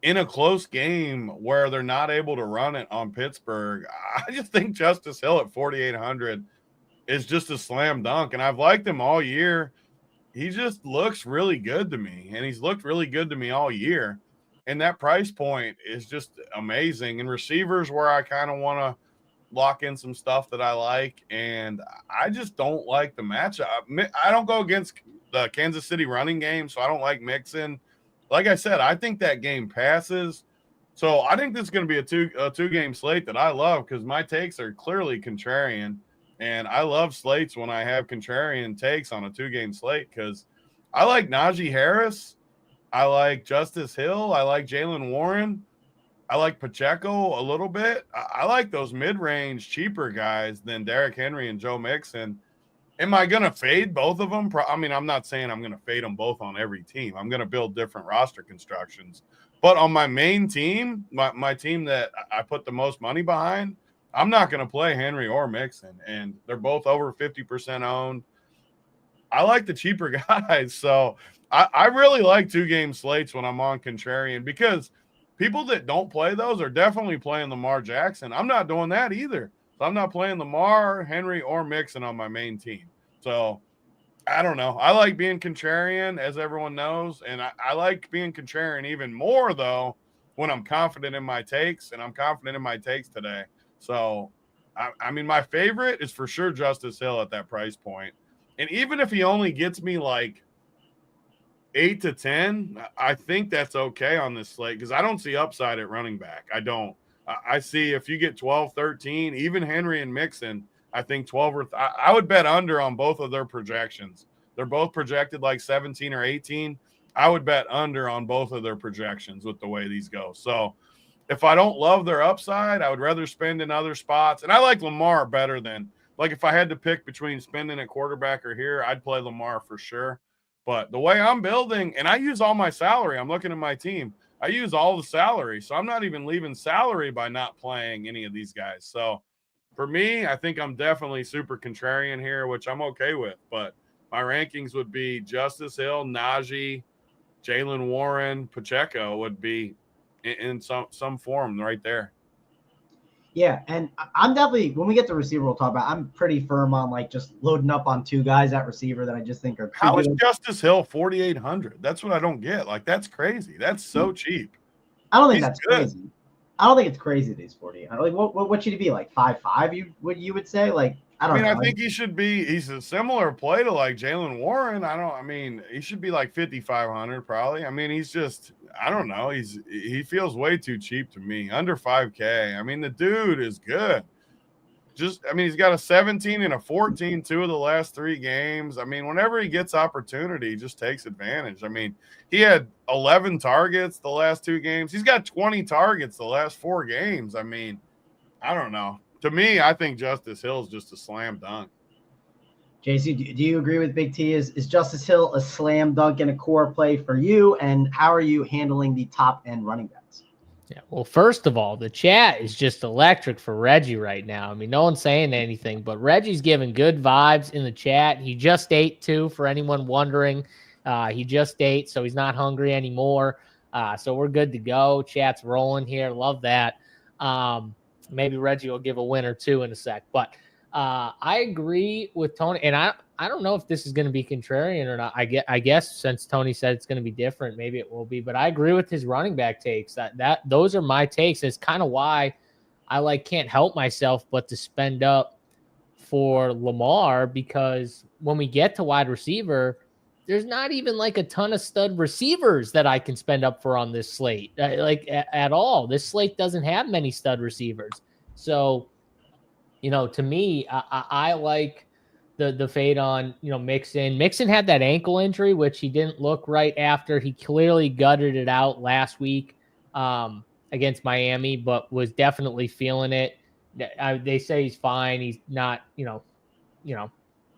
in a close game where they're not able to run it on Pittsburgh, I just think Justice Hill at 4,800 is just a slam dunk. And I've liked him all year. He just looks really good to me, and he's looked really good to me all year. And that price point is just amazing. And receivers where I kind of want to lock in some stuff that I like, and I just don't like the matchup. I don't go against the Kansas City running game, so I don't like Mixon. Like I said, I think that game passes. So I think this is going to be a two-game slate that I love because my takes are clearly contrarian, and I love slates when I have contrarian takes on a 2-game slate because I like Najee Harris, I like Justice Hill, I like Jalen Warren, I like Pacheco a little bit. I like those mid-range, cheaper guys than Derrick Henry and Joe Mixon. Am I going to fade both of them? I mean, I'm not saying I'm going to fade them both on every team. I'm going to build different roster constructions. But on my main team, my team that I put the most money behind, I'm not going to play Henry or Mixon. And they're both over 50% owned. I like the cheaper guys. So I really like 2-game slates when I'm on contrarian because people that don't play those are definitely playing Lamar Jackson. I'm not doing that either. So I'm not playing Lamar, Henry, or Mixon on my main team. So I don't know. I like being contrarian, as everyone knows, and I like being contrarian even more, though, when I'm confident in my takes, and I'm confident in my takes today. So, I mean, my favorite is for sure Justice Hill at that price point. And even if he only gets me 8 to 10, I think that's okay on this slate because I don't see upside at running back. I don't. I see if you get 12, 13, even Henry and Mixon, I think 12 or I would bet under on both of their projections. They're both projected 17 or 18. I would bet under on both of their projections with the way these go. So if I don't love their upside, I would rather spend in other spots. And I like Lamar better than if I had to pick between spending at quarterback or here, I'd play Lamar for sure. But the way I'm building, and I use all my salary, I'm looking at my team. I use all the salary, so I'm not even leaving salary by not playing any of these guys. So for me, I think I'm definitely super contrarian here, which I'm okay with. But my rankings would be Justice Hill, Najee, Jalen Warren, Pacheco would be in some form right there. Yeah, and I'm definitely, when we get to receiver, we'll talk about, I'm pretty firm on just loading up on 2 guys at receiver that I just think are too How good. is Justice Hill 4,800? That's what I don't get. That's crazy. That's so cheap. I don't think that's crazy. I don't think it's crazy that he's 4,800. What should he be, 5'5", you would say? I think he should be. He's a similar play to like Jalen Warren. He should be like 5,500 probably. He's just. I don't know. He feels way too cheap to me. Under 5K. The dude is good. He's got a 17 and a 14 2 of the last 3 games. Whenever he gets opportunity, he just takes advantage. He had 11 targets the last 2 games. He's got 20 targets the last 4 games. I don't know. To me, I think Justice Hill is just a slam dunk. JC, do you agree with Big T? Is Justice Hill a slam dunk and a core play for you? And how are you handling the top end running backs? Yeah, well, first of all, the chat is just electric for Reggie right now. No one's saying anything, but Reggie's giving good vibes in the chat. He just ate too, for anyone wondering. He just ate, so he's not hungry anymore. So we're good to go. Chat's rolling here. Love that. Maybe Reggie will give a win or two in a sec. But I agree with Tony, and I don't know if this is going to be contrarian or not. I guess since Tony said it's going to be different, maybe it will be. But I agree with his running back takes. Those are my takes. It's kind of why I can't help myself but to spend up for Lamar, because when we get to wide receiver, there's not even a ton of stud receivers that I can spend up for on this slate, at all. This slate doesn't have many stud receivers. So, to me, I like the fade on, Mixon. Mixon had that ankle injury, which he didn't look right after. He clearly gutted it out last week against Miami, but was definitely feeling it. They say he's fine. He's not,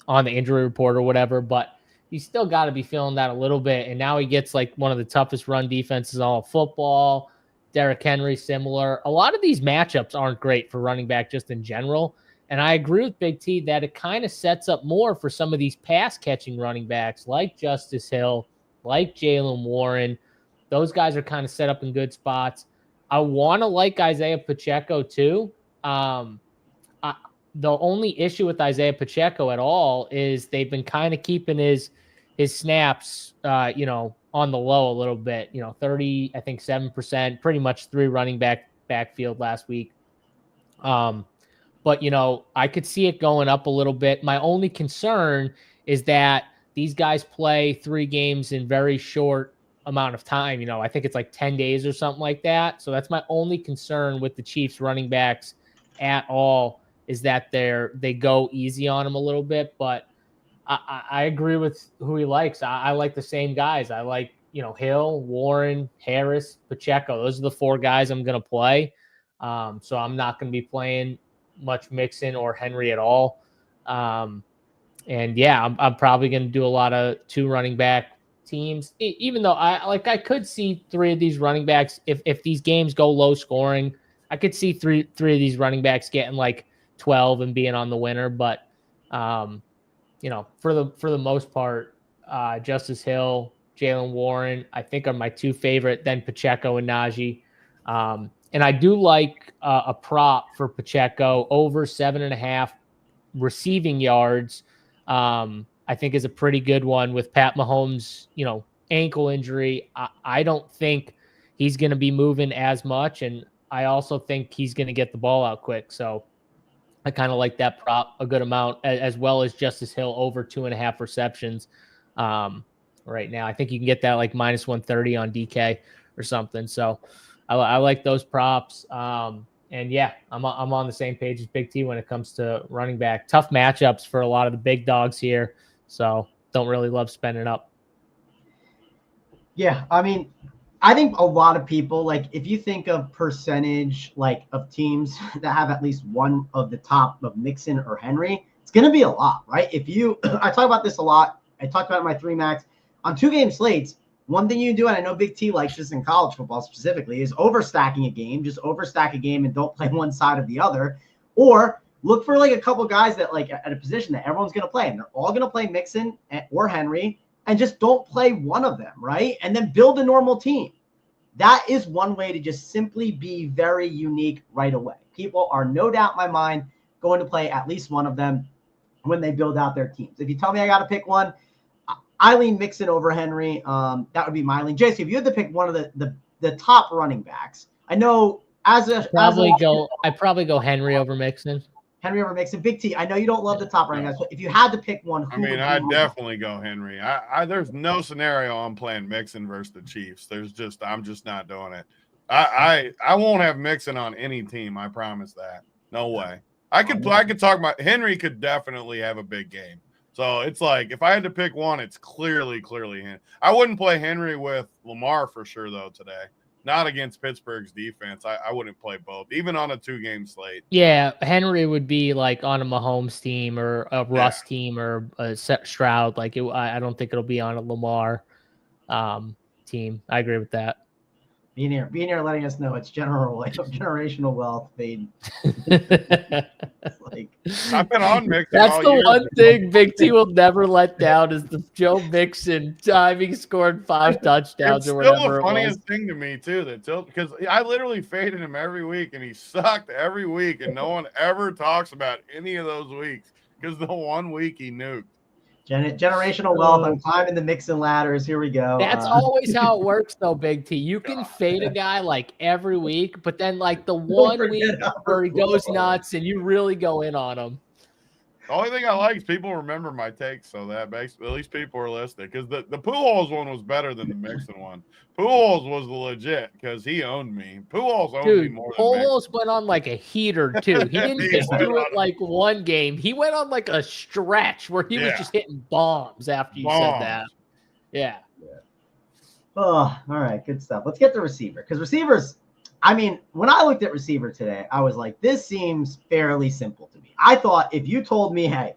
on the injury report or whatever, but he's still got to be feeling that a little bit. And now he gets one of the toughest run defenses in all of football. Derrick Henry, similar. A lot of these matchups aren't great for running back just in general. And I agree with Big T that it kind of sets up more for some of these pass-catching running backs like Justice Hill, like Jalen Warren. Those guys are kind of set up in good spots. I want to like Isaiah Pacheco too. The only issue with Isaiah Pacheco at all is they've been kind of keeping his snaps, on the low a little bit, 30, I think 7%, pretty much 3 running backfield last week. But, I could see it going up a little bit. My only concern is that these guys play 3 games in very short amount of time. I think it's 10 days or something like that. So that's my only concern with the Chiefs running backs at all, is that they go easy on him a little bit. But I agree with who he likes. I like the same guys. I like, Hill, Warren, Harris, Pacheco. Those are the 4 guys I'm going to play. So I'm not going to be playing much Mixon or Henry at all. And yeah, I'm probably going to do a lot of 2 running back teams, even though I could see 3 of these running backs. If these games go low scoring, I could see three of these running backs getting 12 and being on the winner. But, for the most part, Justice Hill, Jalen Warren, I think are my 2 favorite, then Pacheco and Najee. And I do like a prop for Pacheco over 7.5 receiving yards. I think is a pretty good one with Pat Mahomes, ankle injury. I don't think he's going to be moving as much. And I also think he's going to get the ball out quick. So I kind of like that prop a good amount, as well as Justice Hill over 2.5 receptions right now. I think you can get that minus 130 on DK or something. So I like those props. And yeah, I'm on the same page as Big T when it comes to running back. Tough matchups for a lot of the big dogs here. So don't really love spending up. Yeah, I think a lot of people, if you think of percentage, of teams that have at least one of the top of Mixon or Henry, it's going to be a lot, right? I talk about this a lot. I talked about it in my 3 max on 2-game slates. One thing you do, and I know Big T likes this in college football specifically, is overstacking a game. Just overstack a game and don't play one side of the other. Or look for a couple guys that at a position that everyone's going to play, and they're all going to play Mixon or Henry, and just don't play one of them, right? And then build a normal team. That is one way to just simply be very unique right away. People are no doubt in my mind going to play at least one of them when they build out their teams. If you tell me I got to pick one, I lean Mixon over Henry. That would be my lean. JC, if you had to pick one of the top running backs, I know I'd probably go Henry over Mixon. Henry over Mixon. Big T, I know you don't love the top running guys, but if you had to pick one, I mean, I'd definitely go Henry. There's no scenario I'm playing Mixon versus the Chiefs. I'm just not doing it. I won't have Mixon on any team. I promise that. No way. I could talk about Henry could definitely have a big game. So it's like if I had to pick one, it's clearly Henry. I wouldn't play Henry with Lamar for sure though today. Not against Pittsburgh's defense. I wouldn't play both, even on a 2-game slate. Yeah, Henry would be like on a Mahomes team or a Russ team or a Stroud. Like I don't think it'll be on a Lamar team. I agree with that. Being here, letting us know it's generational wealth. I've been on Mixon. That's the one thing Big T will never let down is the Joe Mixon timing scored 5 touchdowns or whatever. It's still the funniest thing to me too because I literally faded him every week and he sucked every week and no one ever talks about any of those weeks because the one week he nuked. Generational wealth. I'm climbing the Mixon ladders. Here we go. That's always how it works, though, Big T. You can fade a guy like every week, but then like the one week where he goes nuts and you really go in on him. The only thing I like is people remember my takes, so that makes at least people are listening. Because the Pujols one was better than the Mixon one. Pujols was legit because he owned me. Pujols owned me more than Mixon. Pujols went on like a heater too. He didn't just do it like one game. He went on like a stretch where he was just hitting bombs after you said that. Yeah. Oh, all right, good stuff. Let's get to receiver because receivers. I mean, when I looked at receiver today, I was like, this seems fairly simple to me. I thought if you told me, hey,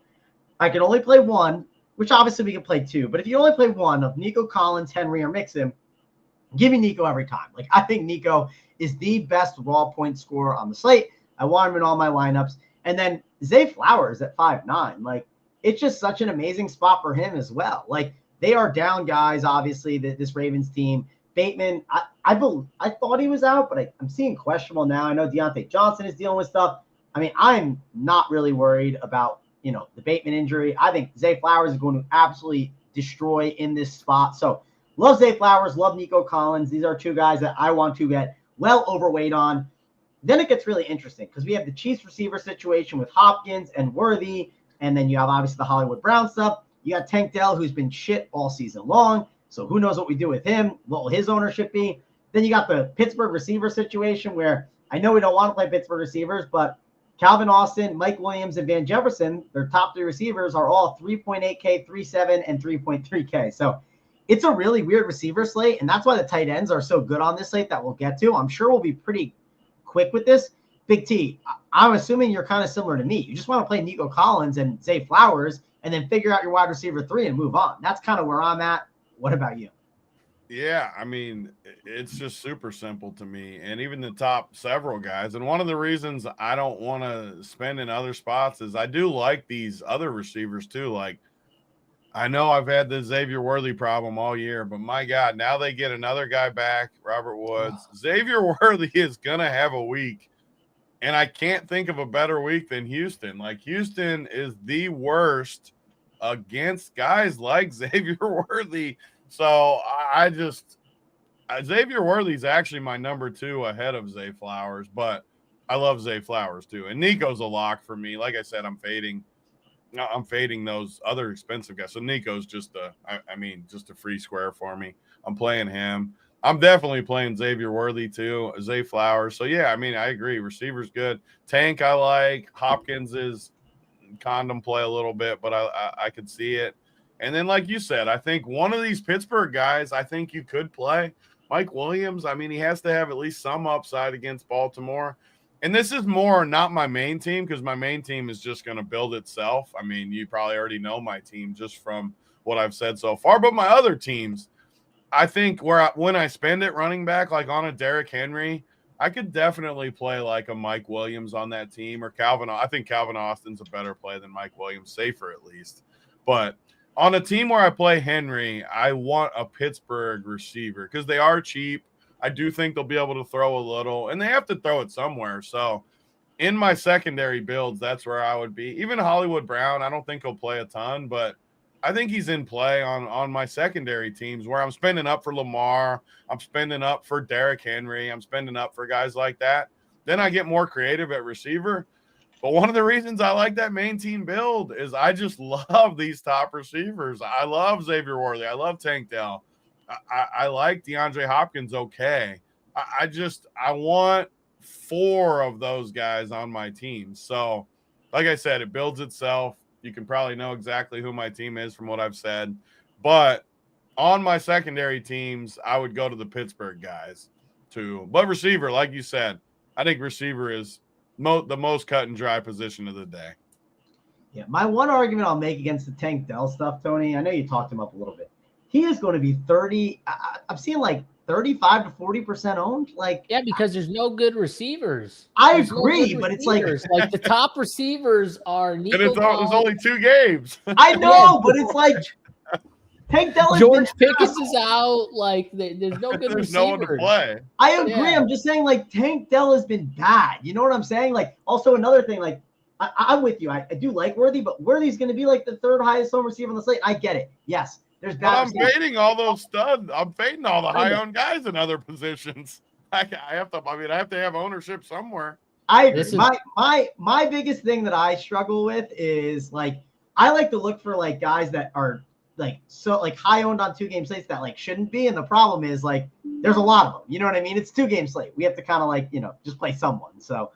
I can only play one, which obviously we can play two, but if you only play one of Nico Collins, Henry, or Mixon, give me Nico every time. Like, I think Nico is the best raw point scorer on the slate. I want him in all my lineups. And then Zay Flowers at 5'9". Like, it's just such an amazing spot for him as well. Like, they are down guys, obviously, this Ravens team. Bateman, I thought he was out, but I'm seeing questionable now. I know Deontay Johnson is dealing with stuff. I mean, I'm not really worried about, the Bateman injury. I think Zay Flowers is going to absolutely destroy in this spot. So love Zay Flowers, love Nico Collins. These are two guys that I want to get well overweight on. Then it gets really interesting because we have the Chiefs receiver situation with Hopkins and Worthy, and then you have obviously the Hollywood Brown stuff. You got Tank Dell, who's been shit all season long. So who knows what we do with him? What will his ownership be? Then you got the Pittsburgh receiver situation where I know we don't want to play Pittsburgh receivers, but Calvin Austin, Mike Williams, and Van Jefferson, their top 3 receivers are all 3.8K, 3.7, and 3.3K. So it's a really weird receiver slate, and that's why the tight ends are so good on this slate that we'll get to. I'm sure we'll be pretty quick with this. Big T, I'm assuming you're kind of similar to me. You just want to play Nico Collins and Zay Flowers and then figure out your wide receiver 3 and move on. That's kind of where I'm at. What about you? Yeah, I mean, it's just super simple to me. And even the top several guys. And one of the reasons I don't want to spend in other spots is I do like these other receivers too. Like, I know I've had the Xavier Worthy problem all year, but my God, now they get another guy back, Robert Woods. Xavier Worthy is going to have a week. And I can't think of a better week than Houston. Like, Houston is the worst against guys like Xavier Worthy. So Xavier Worthy is actually my number 2 ahead of Zay Flowers, but I love Zay Flowers too. And Nico's a lock for me. Like I said, I'm fading those other expensive guys. So Nico's just a free square for me. I'm playing him. I'm definitely playing Xavier Worthy too, Zay Flowers. So yeah, I mean, I agree. Receiver's good. Tank I like. Hopkins is condom play a little bit, but I could see it. And then, like you said, I think one of these Pittsburgh guys, I think you could play. Mike Williams, I mean, he has to have at least some upside against Baltimore. And this is more not my main team because my main team is just going to build itself. I mean, you probably already know my team just from what I've said so far. But my other teams, I think when I spend it running back, like on a Derrick Henry, I could definitely play like a Mike Williams on that team or Calvin. I think Calvin Austin's a better play than Mike Williams, safer at least. But on a team where I play Henry, I want a Pittsburgh receiver because they are cheap. I do think they'll be able to throw a little, and they have to throw it somewhere. So in my secondary builds, that's where I would be. Even Hollywood Brown, I don't think he'll play a ton, but I think he's in play on my secondary teams where I'm spending up for Lamar. I'm spending up for Derrick Henry. I'm spending up for guys like that. Then I get more creative at receiver. But one of the reasons I like that main team build is I just love these top receivers. I love Xavier Worthy. I love Tank Dell. I like DeAndre Hopkins. Okay. I want 4 of those guys on my team. So, like I said, it builds itself. You can probably know exactly who my team is from what I've said. But on my secondary teams, I would go to the Pittsburgh guys too. But receiver, like you said, I think receiver is the most cut and dry position of the day. Yeah, my one argument I'll make against the Tank Dell stuff, Tony, I know you talked him up a little bit. He is going to be 30. I'm seeing like 35 to 40% owned. Like, yeah, because there's no good receivers. I agree, but it's like the top receivers are Nico. And there's only 2 games. I know, but it's like Tank Dell. George Pickens is out. Like, there's no good there's receivers. No one to play. I agree. Yeah. I'm just saying, like, Tank Dell has been bad. You know what I'm saying? Like, also another thing, like, I'm with you. I do like Worthy, but Worthy's going to be like the 3rd highest home receiver on the slate. I get it. Yes. There's bad. But I'm fading all those studs. I'm fading all the high-owned guys in other positions. I have to have ownership somewhere. I agree. My biggest thing that I struggle with is, like, I like to look for, like, guys that are like high owned on 2-game slates that like shouldn't be. And the problem is, like, there's a lot of them. You know what I mean? It's 2-game slate. We have to kind of, like, you know, just play someone. So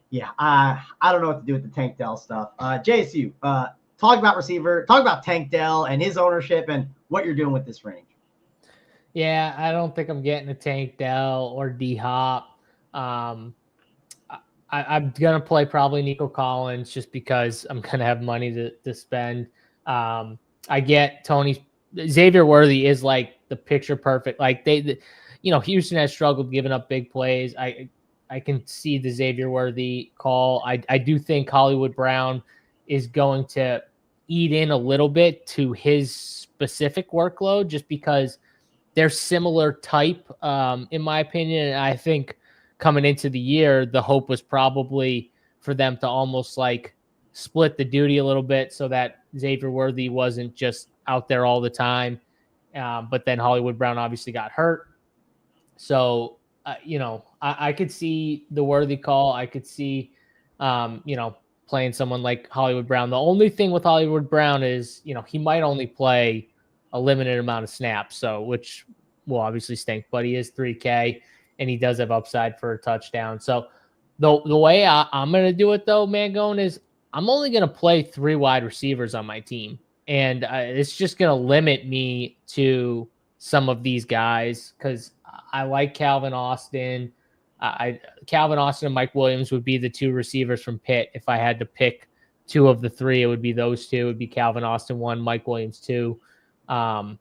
yeah, I don't know what to do with the Tank Dell stuff. JSU, talk about receiver, talk about Tank Dell and his ownership and what you're doing with this range. Yeah, I don't think I'm getting a Tank Dell or D Hop. I'm gonna play probably Nico Collins just because I'm gonna have money to spend. I get Tony's Xavier Worthy is like the picture perfect. Like Houston has struggled giving up big plays. I can see the Xavier Worthy call. I do think Hollywood Brown is going to eat in a little bit to his specific workload just because they're similar type, in my opinion. And I think coming into the year, the hope was probably for them to almost like split the duty a little bit so that Xavier Worthy wasn't just out there all the time. But then Hollywood Brown obviously got hurt. So, I could see the Worthy call. I could see, playing someone like Hollywood Brown. The only thing with Hollywood Brown is, he might only play a limited amount of snaps. So, which will obviously stink, but he is 3K and he does have upside for a touchdown. So the way I'm going to do it though, Mangone, is I'm only going to play 3 wide receivers on my team. And it's just going to limit me to some of these guys because I like Calvin Austin. Calvin Austin and Mike Williams would be the 2 receivers from Pitt. If I had to pick 2 of the 3, it would be those 2. It would be Calvin Austin 1, Mike Williams 2. And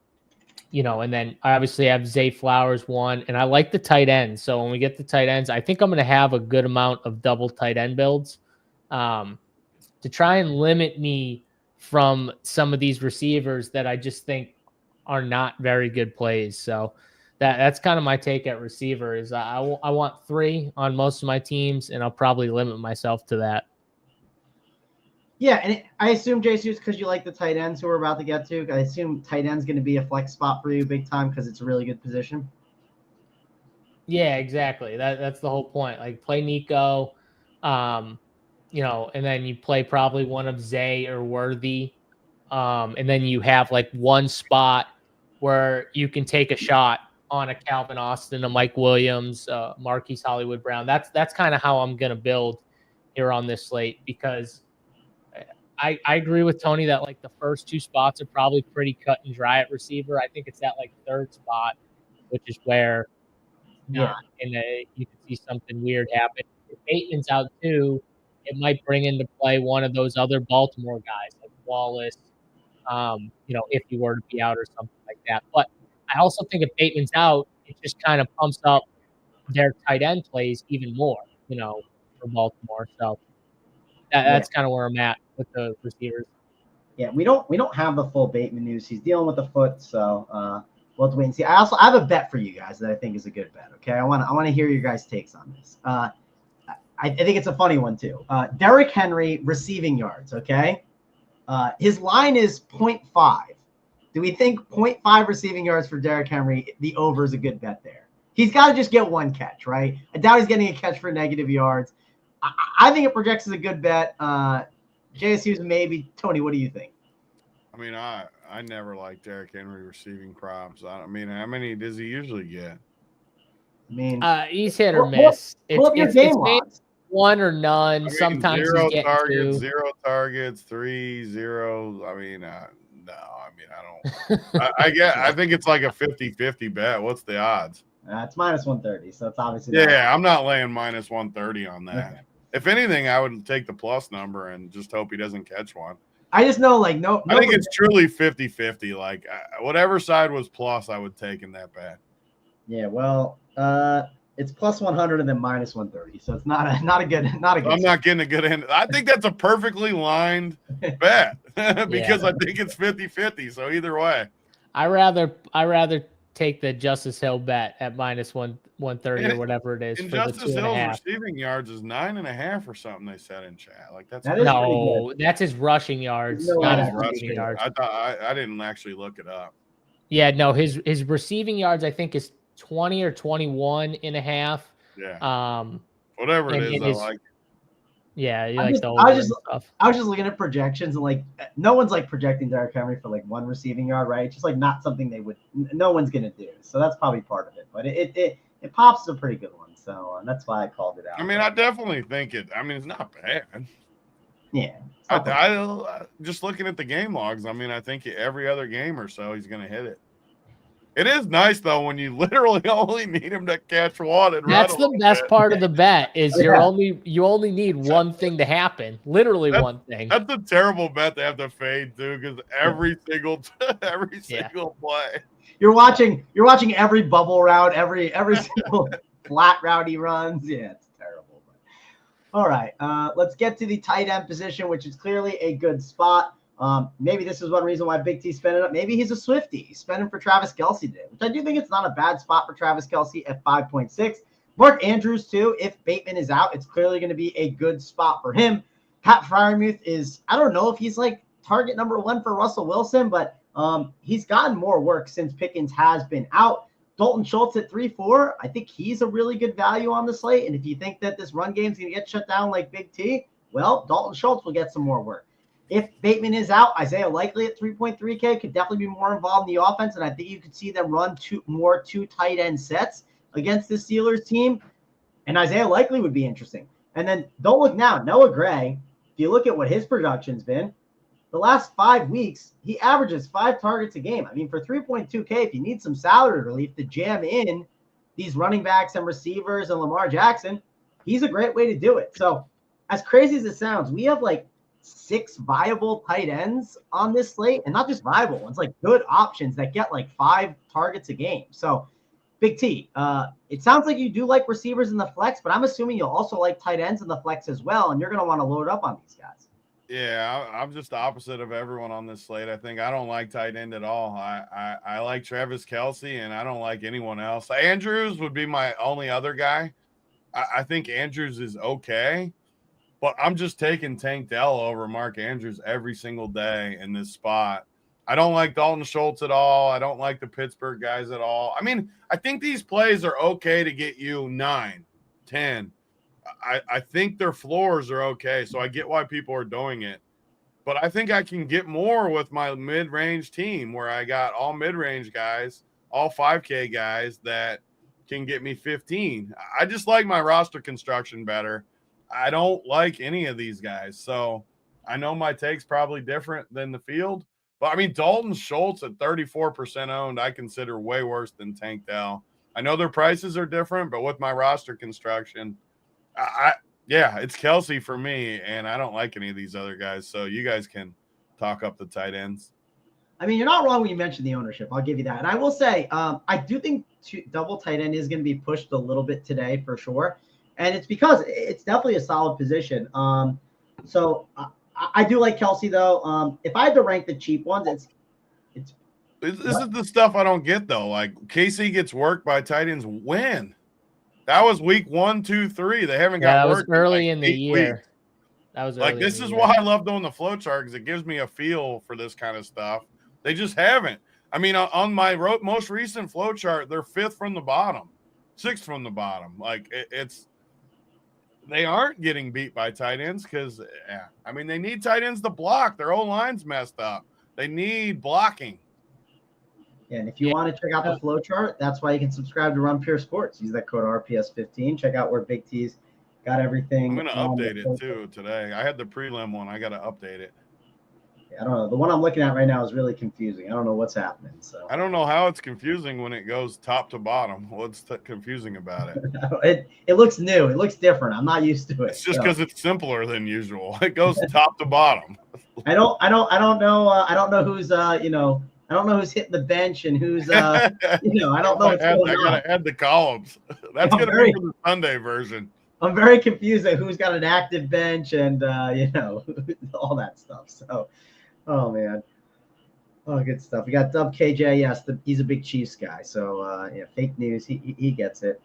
then I obviously have Zay Flowers 1, and I like the tight ends. So when we get the tight ends, I think I'm going to have a good amount of double tight end builds to try and limit me from some of these receivers that I just think are not very good plays. So that's kind of my take at receiver is I want 3 on most of my teams, and I'll probably limit myself to that. Yeah, and I assume, JC, it's because you like the tight ends who we're about to get to. I assume tight end's going to be a flex spot for you big time because it's a really good position. Yeah, exactly. That's the whole point. Like, play Nico, and then you play probably one of Zay or Worthy, and then you have like one spot where you can take a shot on a Calvin Austin, a Mike Williams, Marquise Hollywood Brown. That's kind of how I'm going to build here on this slate because I agree with Tony that like the first 2 spots are probably pretty cut and dry at receiver. I think it's that like 3rd spot, which is where you can see something weird happen. If Bateman's out too, it might bring into play one of those other Baltimore guys like Wallace, if he were to be out or something like that. But I also think if Bateman's out, it just kind of pumps up their tight end plays even more, for Baltimore. So that's kind of where I'm at with the receivers. Yeah, we don't have the full Bateman news. He's dealing with the foot, so we'll have to wait and see. I have a bet for you guys that I think is a good bet. Okay, I want to hear your guys' takes on this. I think it's a funny one too. Derrick Henry receiving yards. Okay, his line is 0.5. Do we think 0.5 receiving yards for Derrick Henry? The over is a good bet there. He's got to just get 1 catch, right? I doubt he's getting a catch for negative yards. I think it projects as a good bet. JSU's maybe. Tony, what do you think? I mean, I never liked Derrick Henry receiving props. I mean, how many does he usually get? I mean, he's hit or miss. Pull up your game logs. One or none. I mean, Sometimes 0 he's getting targets, 2. 0 targets, 3, 0. I mean, no. I mean, I don't. I think it's like a 50-50 bet. What's the odds? It's minus 130, so it's obviously. Yeah, I'm not laying minus 130 on that. Okay. If anything, I would take the plus number and just hope he doesn't catch one. I just know, like, no. I think it's truly 50-50. Like, whatever side was plus, I would take in that bet. Yeah, well, it's plus 100 and then minus 130, so it's not a good. I'm not getting a good end. I think that's a perfectly lined bet because I think it's 50-50. So either way, I rather take the Justice Hill bet at minus 130 or whatever it is. And for Justice the Hill's receiving yards is 9.5 or something. They said in chat. Like that's that's his rushing yards, not his receiving yards. I didn't actually look it up. Yeah, no, his receiving yards I think is 20 or 21.5. Yeah. Whatever it is, I like it. Yeah, I was just looking at projections and like no one's like projecting Derrick Henry for like 1 receiving yard, right? It's just like not something no one's gonna do. So that's probably part of it. But it pops a pretty good one. So that's why I called it out. I mean, I definitely think it. I mean, it's not bad. Yeah. I just looking at the game logs. I mean, I think every other game or so he's gonna hit it. It is nice though when you literally only need him to catch one. And that's the best part of the bet is you only need one thing to happen, literally one thing. That's a terrible bet to have to fade too, because every single play. You're watching every bubble route, every single flat route he runs. Yeah, it's terrible. All right, let's get to the tight end position, which is clearly a good spot. Maybe this is one reason why Big T spent it up. Maybe he's a Swiftie. He's spending for Travis Kelce today, which I do think it's not a bad spot for Travis Kelce at 5.6. Mark Andrews, too. If Bateman is out, it's clearly going to be a good spot for him. Pat Freiermuth is, I don't know if he's like target number 1 for Russell Wilson, but he's gotten more work since Pickens has been out. Dalton Schultz at 3.4. I think he's a really good value on the slate. And if you think that this run game is going to get shut down like Big T, well, Dalton Schultz will get some more work. If Bateman is out, Isaiah Likely at 3.3K could definitely be more involved in the offense, and I think you could see them run two tight end sets against the Steelers team, and Isaiah Likely would be interesting. And then don't look now, Noah Gray, if you look at what his production's been, the last 5 weeks, he averages 5 targets a game. I mean, for 3.2K, if you need some salary relief to jam in these running backs and receivers and Lamar Jackson, he's a great way to do it. So as crazy as it sounds, we have like 6 viable tight ends on this slate, and not just viable ones, like good options that get like 5 targets a game. So Big T, it sounds like you do like receivers in the flex, but I'm assuming you'll also like tight ends in the flex as well, and you're going to want to load up on these guys. Yeah, I'm just the opposite of everyone on this slate. I think I don't like tight end at all. I like Travis Kelce, and I don't like anyone else. Andrews would be my only other guy. I think Andrews is okay. But I'm just taking Tank Dell over Mark Andrews every single day in this spot. I don't like Dalton Schultz at all. I don't like the Pittsburgh guys at all. I mean, I think these plays are okay to get you 9, 10. I think their floors are okay, so I get why people are doing it. But I think I can get more with my mid-range team where I got all mid-range guys, all 5K guys that can get me 15. I just like my roster construction better. I don't like any of these guys. So I know my take's probably different than the field. But, I mean, Dalton Schultz at 34% owned, I consider way worse than Tank Dell. I know their prices are different, but with my roster construction, it's Kelce for me, and I don't like any of these other guys. So you guys can talk up the tight ends. I mean, you're not wrong when you mention the ownership. I'll give you that. And I will say, I do think double tight end is going to be pushed a little bit today for sure. And it's because it's definitely a solid position. So I do like Kelce, though. If I had to rank the cheap ones, this is the stuff I don't get, though. Like, KC gets worked by tight ends when? That was week 1, 2, 3. They haven't got work. That was early in the year. Weeks. That was like, this is why I love doing the flow chart, because it gives me a feel for this kind of stuff. They just haven't. I mean, on my most recent flow chart, they're 5th from the bottom, 6th from the bottom. Like, it's they aren't getting beat by tight ends because, I mean, they need tight ends to block. Their own line's messed up. They need blocking. And if you want to check out the flow chart, that's why you can subscribe to Run Pure Sports. Use that code RPS15. Check out where Big T's got everything. I'm going to update it too today. I had the prelim one. I got to update it. I don't know. The one I'm looking at right now is really confusing. I don't know what's happening. So I don't know how it's confusing when it goes top to bottom. What's confusing about it? It looks new. It looks different. I'm not used to it. It's just because it's simpler than usual. It goes top to bottom. I don't know. I don't know who's I don't know who's hitting the bench and who's I don't know what's going on. I gotta add the columns. That's gonna be for the Sunday version. I'm very confused at who's got an active bench and all that stuff. So. Oh, man. Oh, good stuff. We got Dub KJ. Yes, he's a big Chiefs guy. So, fake news. He gets it.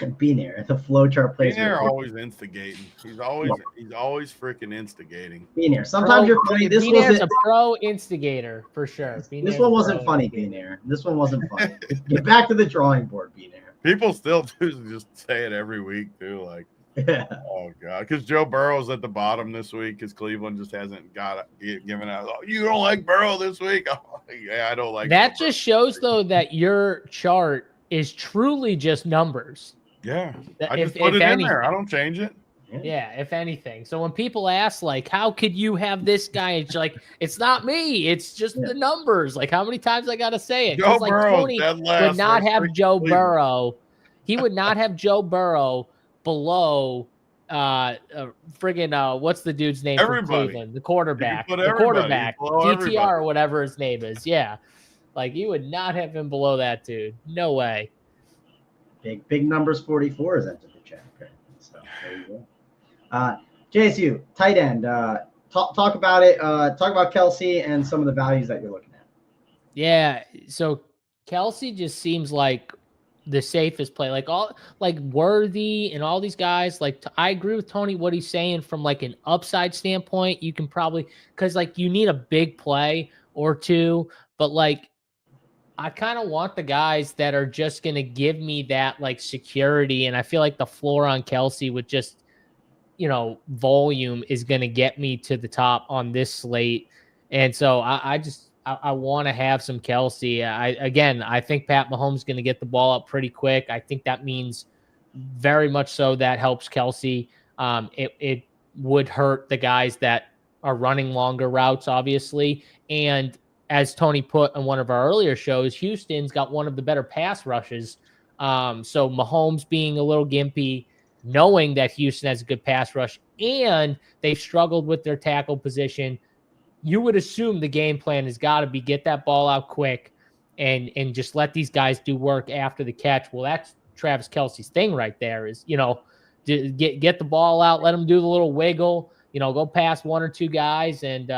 Beanair, the flowchart plays. Beanair always instigating. He's always freaking instigating. Beanair. Sometimes you're funny. This was a pro instigator for sure. This one wasn't funny, Beanair. This one wasn't funny. Get back to the drawing board, Beanair. People still do just say it every week too. Like, oh god, because Joe Burrow's at the bottom this week because Cleveland just hasn't given out. Oh, you don't like Burrow this week? Oh, yeah, I don't like that. Just shows though that your chart is truly just numbers. Yeah, I just put it in there. I don't change it. Yeah, if anything. So when people ask, like, how could you have this guy? It's like, it's not me. It's just the numbers. Like, how many times I got to say it? Joe like, Burrow Tony would not have Joe Burrow. He would not have Joe Burrow below what's the dude's name from Cleveland? The quarterback. DTR or whatever his name is. Yeah. Like, you would not have him below that dude. No way. Big numbers 44 has entered the chat. So there you go. JSU, tight end. Talk about it. Talk about Kelsey and some of the values that you're looking at. Yeah. So Kelsey just seems like the safest play. Like Worthy and all these guys. Like, I agree with Tony what he's saying from like an upside standpoint. You can probably, because like you need a big play or two, but like I kind of want the guys that are just going to give me that like security. And I feel like the floor on Kelsey with just, volume is going to get me to the top on this slate. And so I want to have some Kelsey. I think Pat Mahomes is going to get the ball up pretty quick. I think that means very much so that helps Kelsey. It would hurt the guys that are running longer routes, obviously. And as Tony put on one of our earlier shows, Houston's got one of the better pass rushes. So Mahomes being a little gimpy, knowing that Houston has a good pass rush, and they've struggled with their tackle position, you would assume the game plan has got to be get that ball out quick and just let these guys do work after the catch. Well, that's Travis Kelce's thing right there is, get the ball out, let them do the little wiggle, go past one or two guys and,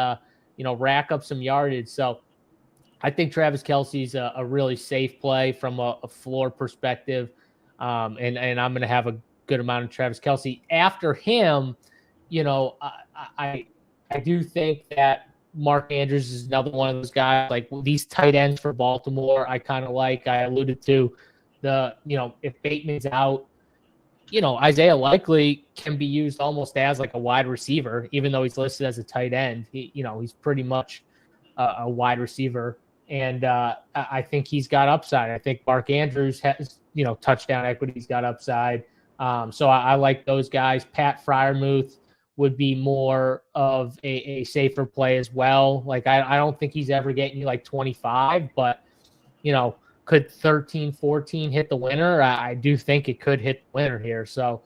rack up some yardage. So I think Travis Kelce's a really safe play from a floor perspective. And I'm going to have a good amount of Travis Kelce. After him, I do think that Mark Andrews is another one of those guys. Like these tight ends for Baltimore, I kind of like. I alluded to if Bateman's out, Isaiah Likely can be used almost as like a wide receiver, even though he's listed as a tight end. He's pretty much a wide receiver. And I think he's got upside. I think Mark Andrews has, touchdown equity. He's got upside. So I like those guys. Pat Freiermuth would be more of a safer play as well. Like, I don't think he's ever getting you like 25, but, could 13, 14 hit the winner? I do think it could hit the winner here. So,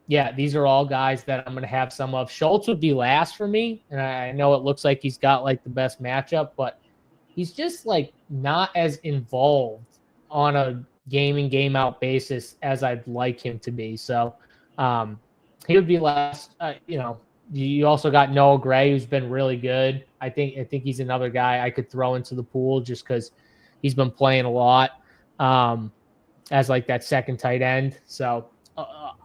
these are all guys that I'm going to have some of. Schultz would be last for me. And I know it looks like he's got like the best matchup, but he's just like not as involved on a game in, game out basis as I'd like him to be. So, he would be last. You also got Noah Gray, who's been really good. I think he's another guy I could throw into the pool just because he's been playing a lot as like that second tight end. So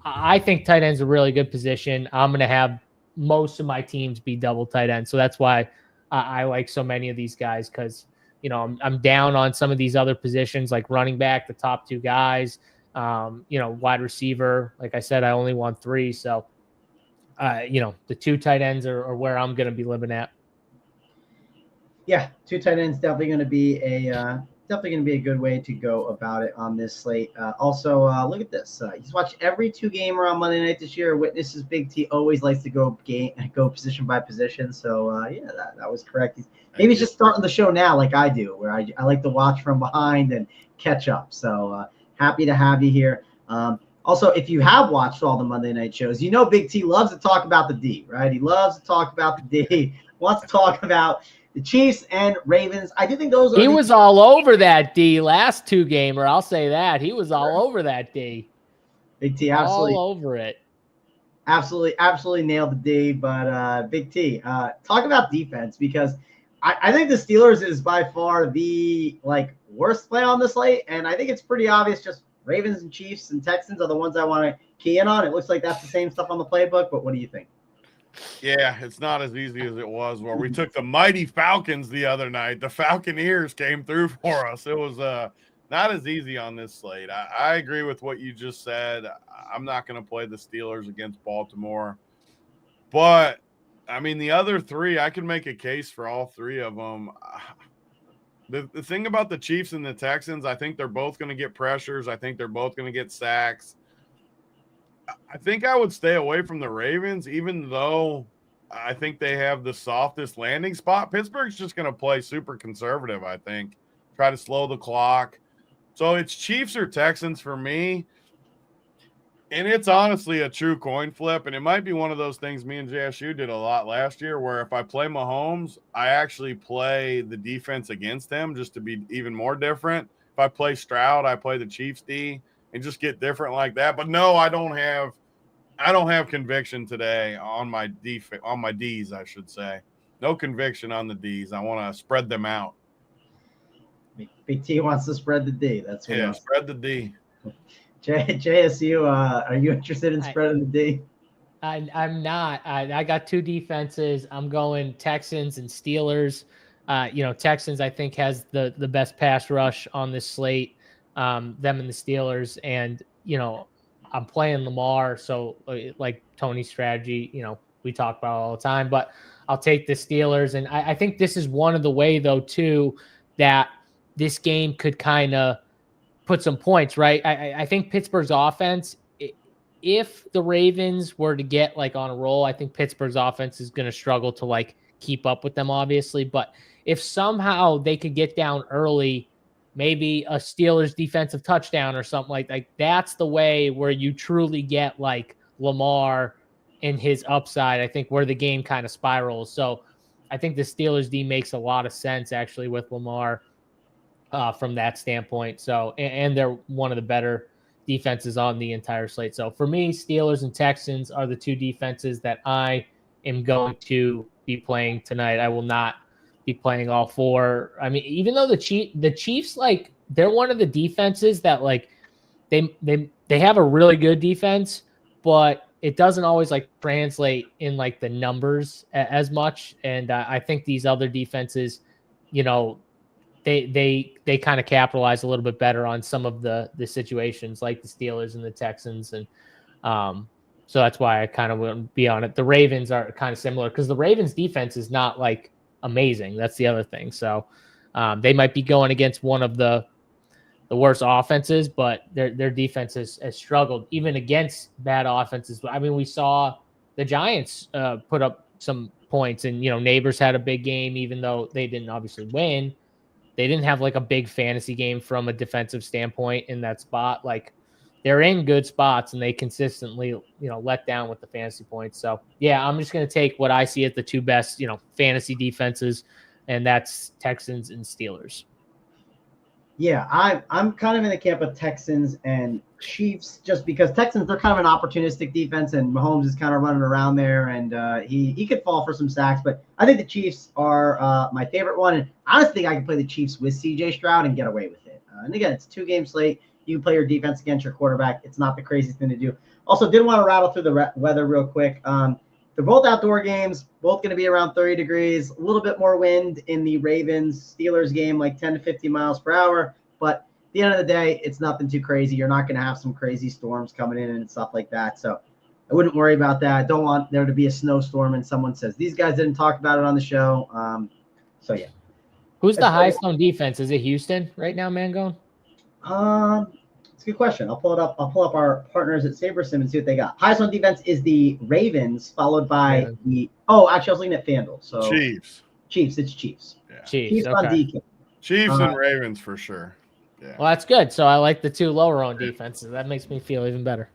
I think tight end's a really good position. I'm going to have most of my teams be double tight end. So that's why I like so many of these guys because, I'm down on some of these other positions like running back, the top two guys, Wide receiver, like I said, I only want 3. So, the 2 tight ends are where I'm going to be living at. Yeah, 2 tight ends definitely going to be a good way to go about it on this slate. Also, look at this. He's watched every 2 gamer on Monday night this year. Witnesses Big T always likes to go position by position. So that was correct. Maybe he's just starting the show now, like I do, where I like to watch from behind and catch up. So happy to have you here. Also, if you have watched all the Monday night shows, Big T loves to talk about the D, right? He loves to talk about the D. Wants to talk about the Chiefs and Ravens. I do think those are. He was all over that D last 2 gamer. I'll say that. He was all over that D. Big T, absolutely. All over it. Absolutely nailed the D. But Big T, talk about defense, because I think the Steelers is by far the worst play on the slate. And I think it's pretty obvious. Just Ravens and Chiefs and Texans are the ones I want to key in on. It looks like that's the same stuff on the playbook. But what do you think? Yeah, it's not as easy as it was where we took the mighty Falcons the other night. The Falconeers came through for us. It was not as easy on this slate. I agree with what you just said. I'm not going to play the Steelers against Baltimore. But, I mean, the other 3, I can make a case for all 3 of them. The thing about the Chiefs and the Texans, I think they're both going to get pressures. I think they're both going to get sacks. I think I would stay away from the Ravens, even though I think they have the softest landing spot. Pittsburgh's just going to play super conservative, I think. Try to slow the clock. So it's Chiefs or Texans for me. And it's honestly a true coin flip. And it might be one of those things me and JSU did a lot last year, where if I play Mahomes, I actually play the defense against him just to be even more different. If I play Stroud, I play the Chiefs D. And just get different like that. But no, I don't have conviction today on my D's, I should say. No conviction on the D's. I want to spread them out. Big T wants to spread the D. That's what spread the D. JSU, are you interested in spreading the D? I'm not. I got 2 defenses. I'm going Texans and Steelers. Texans I think has the best pass rush on this slate. Them and the Steelers, and I'm playing Lamar, so like Tony's strategy, we talk about all the time, but I'll take the Steelers. And I think this is one of the way, though, too, that this game could kind of put some points, right? I think Pittsburgh's offense, if the Ravens were to get on a roll, I think Pittsburgh's offense is going to struggle to keep up with them, obviously. But if somehow they could get down early, maybe a Steelers defensive touchdown or something like that. That's the way where you truly get Lamar and his upside, I think, where the game kind of spirals. So I think the Steelers D makes a lot of sense actually with Lamar from that standpoint. So, and they're one of the better defenses on the entire slate. So for me, Steelers and Texans are the 2 defenses that I am going to be playing tonight. I will not be playing all 4. I mean, even though the Chiefs, they're one of the defenses that they have a really good defense, but it doesn't always translate in the numbers as much. And I think these other defenses, they kind of capitalize a little bit better on some of the situations, like the Steelers and the Texans. And so that's why I kind of wouldn't be on it. The Ravens are kind of similar because the Ravens defense is not amazing. That's the other thing. So they might be going against one of the worst offenses, but their defense has struggled even against bad offenses. I mean, we saw the Giants put up some points, and Neighbors had a big game, even though they didn't obviously win. They didn't have a big fantasy game from a defensive standpoint in that spot. They're in good spots, and they consistently, let down with the fantasy points. So, yeah, I'm just going to take what I see as the 2 best, fantasy defenses, and that's Texans and Steelers. Yeah, I'm kind of in the camp of Texans and Chiefs, just because Texans, they're kind of an opportunistic defense, and Mahomes is kind of running around there, and he could fall for some sacks. But I think the Chiefs are my favorite one, and I honestly think I can play the Chiefs with C.J. Stroud and get away with it. And again, it's a 2-game slate. You can play your defense against your quarterback. It's not the craziest thing to do. Also, did want to rattle through the weather real quick. They're both outdoor games, both going to be around 30 degrees, a little bit more wind in the Ravens-Steelers game, 10 to 15 miles per hour. But the end of the day, it's nothing too crazy. You're not going to have some crazy storms coming in and stuff like that. So I wouldn't worry about that. I don't want there to be a snowstorm and someone says these guys didn't talk about it on the show. So yeah. Who's the highest on defense? Is it Houston right now, Mangone? It's a good question. I'll pull it up. I'll pull up our partners at SaberSim and see what they got. Highest on defense is the Ravens, followed by actually I was looking at FanDuel. So Chiefs. It's Chiefs. Yeah. Chiefs on DK. Chiefs and Ravens for sure. Yeah. Well, that's good. So I like the two lower on defenses. That makes me feel even better.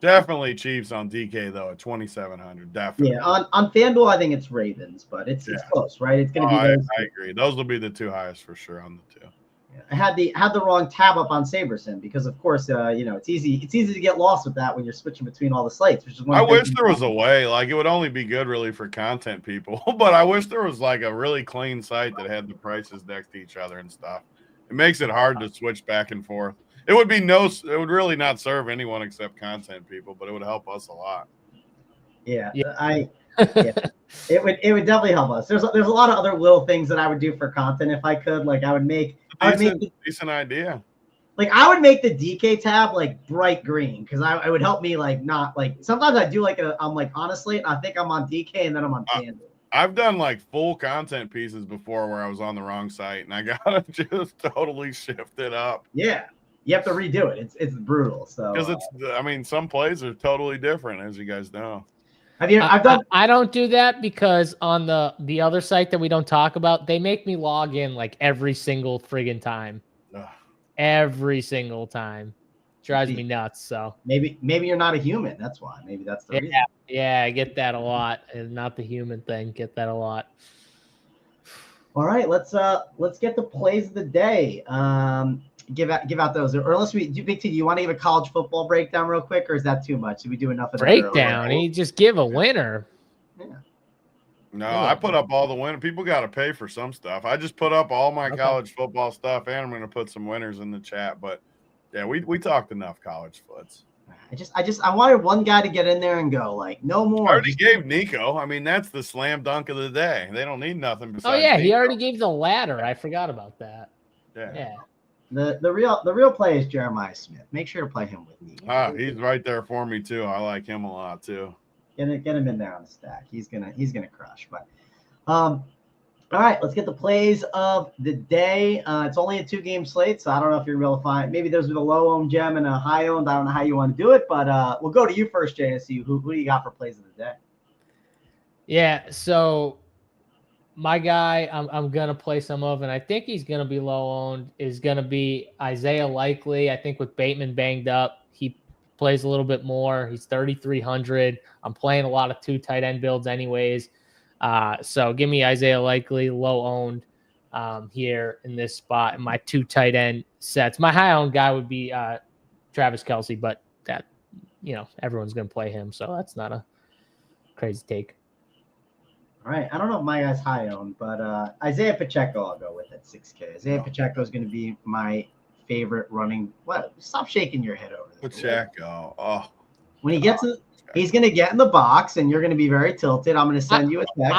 Definitely Chiefs on DK though at 2,700. Definitely. Yeah, on FanDuel I think it's Ravens, but it's close, right? It's going to be those. I agree. Those will be the two highest for sure on the two. Yeah. I had the wrong tab up on SaberSim because of course it's easy to get lost with that when you're switching between all the slates. Which is one. I wish there was a way. Like it would only be good really for content people, but I wish there was like a really clean site that had the prices next to each other and stuff. It makes it hard to switch back and forth. It would really not serve anyone except content people, but it would help us a lot. Yeah. It would definitely help us. There's a lot of other little things that I would do for content if I could. Like I would make decent idea. Like I would make the DK tab like bright green because I would help me like not like sometimes I do like I'm like honestly I think I'm on DK and then I'm on FanDuel. I've done like full content pieces before where I was on the wrong site and I gotta just totally shift it up. Yeah. You have to redo it. It's brutal. So because some plays are totally different, as you guys know. I don't do that because on the other site that we don't talk about, they make me log in like every single friggin' time. Ugh. Every single time. Drives me nuts. So maybe you're not a human. That's why. Maybe that's the reason. Yeah, I get that a lot. And not the human thing. Get that a lot. All right, let's get the plays of the day. Give out those. Or unless we do, BigT, do you want to give a college football breakdown real quick, or is that too much? Did we do enough of that? Breakdown? You just give a winner. Yeah. No, I put up all the winners. People got to pay for some stuff. I just put up all my college football stuff, and I'm going to put some winners in the chat. But yeah, we talked enough college foots. I wanted one guy to get in there and go like, no more. I already gave Nico. I mean, that's the slam dunk of the day. They don't need nothing besides. Oh yeah, Nico. He already gave the ladder. I forgot about that. Yeah. The real play is Jeremiah Smith. Make sure to play him with me. He's right there for me too. I like him a lot too. Get him in there on the stack. He's gonna crush. But all right, let's get the plays of the day. It's only a 2-game slate, so I don't know if you're able to find. Maybe there's a low-owned gem and a high-owned. I don't know how you want to do it, but we'll go to you first, JSU. Who do you got for plays of the day? Yeah, so my guy I'm going to play some of, and I think he's going to be low-owned, is going to be Isaiah Likely. I think with Bateman banged up, he plays a little bit more. He's 3,300. I'm playing a lot of 2 tight end builds anyways. So give me Isaiah Likely, low-owned here in this spot in my 2 tight end sets. My high-owned guy would be Travis Kelce, but that, everyone's going to play him, so that's not a crazy take. All right. I don't know if my guy's high owned, but Isaiah Pacheco, I'll go with at 6K. Isaiah Pacheco is going to be my favorite running. What? Stop shaking your head over there. Pacheco. Oh. When he gets he's going to get in the box, and you're going to be very tilted. I'm going to send you a text.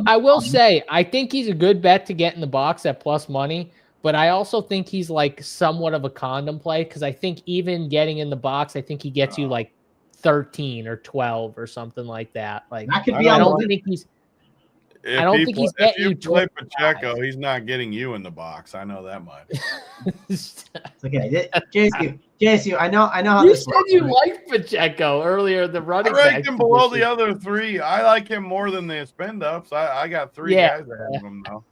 I will say, I think he's a good bet to get in the box at plus money, but I also think he's like somewhat of a condom play because I think even getting in the box, I think he gets you like 13 or 12 or something like that. Like that could be. I don't think he's. If you play Pacheco, he's not getting you in the box. I know that much. It's okay, JSU. I know how you this said works. You liked Pacheco earlier. The running back. I ranked him below the other 3. I like him more than the spend ups. I got 3 guys that have him now.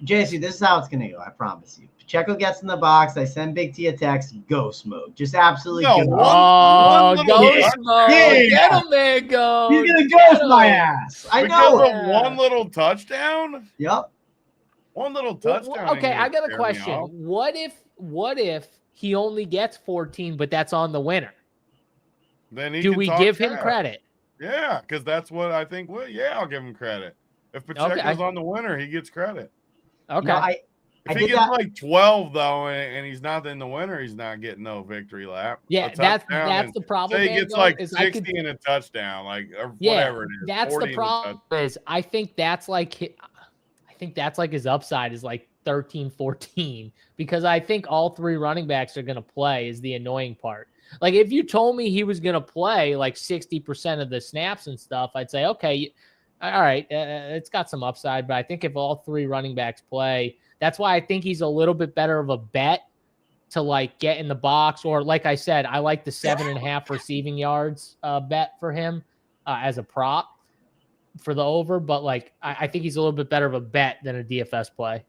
JSU, this is how it's gonna go. I promise you. Pacheco gets in the box. I send Big T a text. Ghost mode. Just absolutely. Ghost mode. Get him there, go. He's gonna ghost my ass. I know. Because of one little touchdown. Yep. One little touchdown. Okay, I got a question. What if he only gets 14, but that's on the winner? Then do we give him credit? Yeah, because that's what I think. Well, yeah, I'll give him credit. If Pacheco's on the winner, he gets credit. Okay. If he gets like 12 though, and he's not in the winner, he's not getting no victory lap. Yeah, that's the problem. Say he gets like 60 and a touchdown, like or whatever it is. That's the problem. I think that's like his upside is like 13, 14, because I think all 3 running backs are going to play is the annoying part. Like if you told me he was going to play like 60% of the snaps and stuff, I'd say, okay, all right, it's got some upside. But I think if all 3 running backs play, that's why I think he's a little bit better of a bet to like get in the box. Or like I said, I like the 7.5 receiving yards bet for him as a prop for the over. But like, I think he's a little bit better of a bet than a DFS play.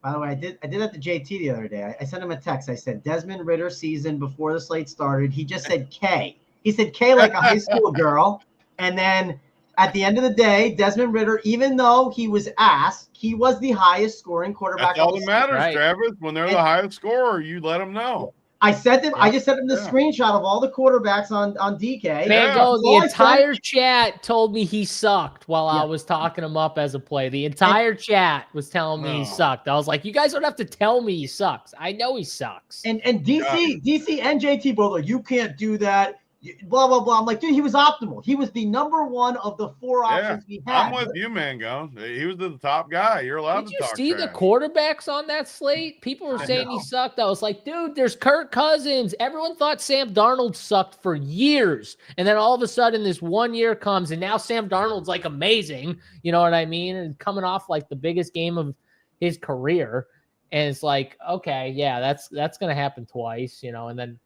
By the way, I did that to JT the other day. I sent him a text. I said, Desmond Ridder season before the slate started. He just said K. He said K like a high school girl. And then at the end of the day, Desmond Ridder, even though he was asked, he was the highest scoring quarterback. That's all that matters, right, Travis. When they're the highest scorer, you let them know. I sent him. I just sent him the screenshot of all the quarterbacks on DK. The entire chat told me he sucked while I was talking him up as a play. The entire chat was telling me he sucked. I was like, you guys don't have to tell me he sucks. I know he sucks. And DC and JT both like, you can't do that. Blah blah blah. I'm like, dude, he was optimal. He was the number 1 of the 4 options we had. I'm with you, Mangone. He was the top guy. You're allowed to talk. Did you see the quarterbacks on that slate? People were saying he sucked. I was like, dude, there's Kirk Cousins. Everyone thought Sam Darnold sucked for years, and then all of a sudden, this 1 year comes, and now Sam Darnold's like amazing. You know what I mean? And coming off like the biggest game of his career, and it's like, okay, yeah, that's gonna happen twice, you know, and then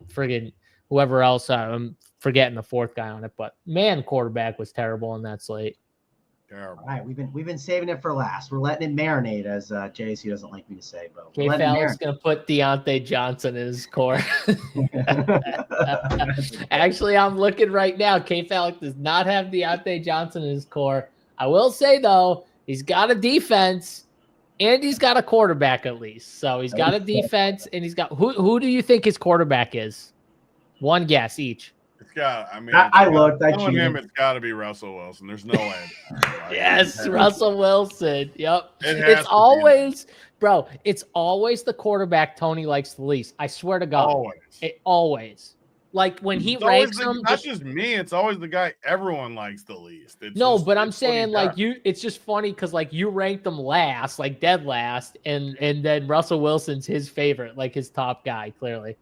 friggin' whoever else, I'm forgetting the 4th guy on it, but man, quarterback was terrible on that slate. Terrible. All right, we've been saving it for last. We're letting it marinate, as JSU doesn't like me to say, but K-Fal's going to put Deontay Johnson in his core. Actually, I'm looking right now. K-Fal does not have Deontay Johnson in his core. I will say, though, he's got a defense and he's got a quarterback at least. So he's got a defense and he's got – who do you think his quarterback is? One guess each. It's got. I mean, I looked. I cheated. Him. It's got to be Russell Wilson. There's no way. Yes, Russell Wilson. Yep. It's always, bro. It's always the quarterback Tony likes the least. I swear to God. Always. Like when he ranks them. Not just me. It's always the guy everyone likes the least. But I'm saying like you. It's just funny because like you ranked them last, like dead last, and then Russell Wilson's his favorite, like his top guy. Clearly,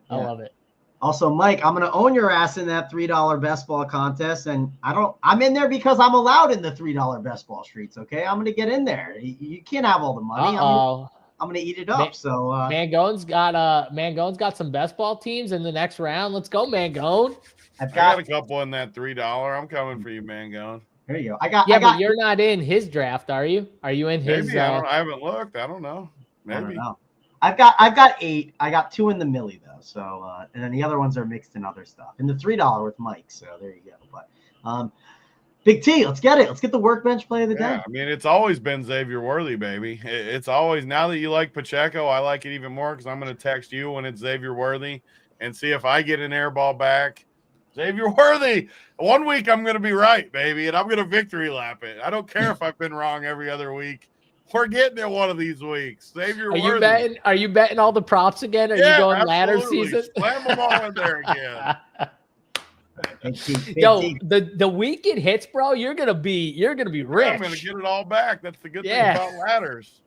I love it. Also, Mike, I'm going to own your ass in that $3 best ball contest. And I'm in there because I'm allowed in the $3 best ball streets. Okay. I'm going to get in there. You can't have all the money. I'm going to eat it up. Mangone's got some best ball teams in the next round. Let's go, Mangone. I got a couple in that $3. I'm coming for you, Mangone. There you go. But you're not in his draft, are you? Are you in his? Maybe I haven't looked. I don't know. Maybe. I don't know. I've got 8. I got 2 in the millie though. So and then the other ones are mixed in other stuff. In the $3 with Mike. So there you go. But Big T, let's get it. Let's get the workbench play of the day. I mean, it's always been Xavier Worthy, baby. It's always, now that you like Pacheco, I like it even more because I'm going to text you when it's Xavier Worthy and see if I get an air ball back. Xavier Worthy. 1 week I'm going to be right, baby, and I'm going to victory lap it. I don't care if I've been wrong every other week. We're getting it one of these weeks. Xavier Worthy. Are you betting all the props again? Are you going ladder season? Slam them all in there again. Yo, the week it hits, bro, you're gonna be rich. I'm gonna get it all back. That's the good thing about ladders.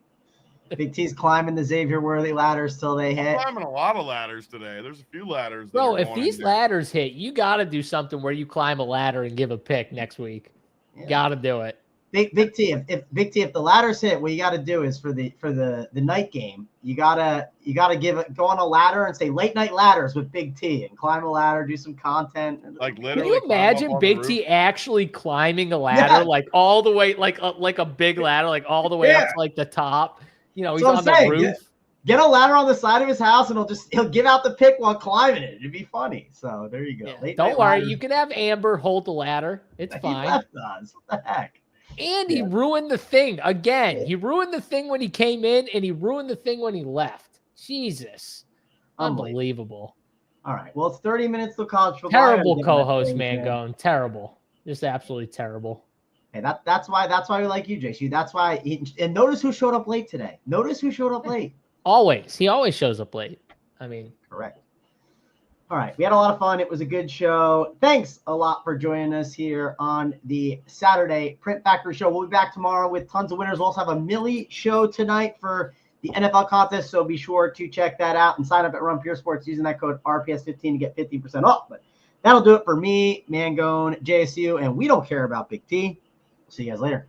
Big T's climbing the Xavier Worthy ladders till they hit. I'm climbing a lot of ladders today. There's a few ladders. Bro, if these ladders hit, you got to do something where you climb a ladder and give a pick next week. Yeah. Got to do it. Big T, if the ladders hit, what you got to do is for the night game, you gotta go on a ladder and say late night ladders with Big T and climb a ladder, do some content. Like literally, can you imagine Big T actually climbing a ladder like all the way, like a big ladder, like all the way up to like the top? You know, he's on the roof. Get a ladder on the side of his house, and he'll give out the pick while climbing it. It'd be funny. So there you go. Yeah, don't worry, you can have Amber hold the ladder. It's fine. He left us. What the heck? And he ruined the thing again. He ruined the thing when he came in, and he ruined the thing when he left. Jesus. Unbelievable. All right. Well, it's 30 minutes till college football. Terrible co-host, Mangone. Terrible. Just absolutely terrible. Hey, that's why we like you, JC. That's why. And notice who showed up late today. Notice who showed up late. Always. He always shows up late. I mean. Correct. All right. We had a lot of fun. It was a good show. Thanks a lot for joining us here on the Saturday Print Factory Show. We'll be back tomorrow with tons of winners. We'll also have a Millie show tonight for the NFL contest, so be sure to check that out and sign up at Run Pure Sports using that code RPS15 to get 15% off. But that'll do it for me, Mangone, JSU, and we don't care about Big T. See you guys later.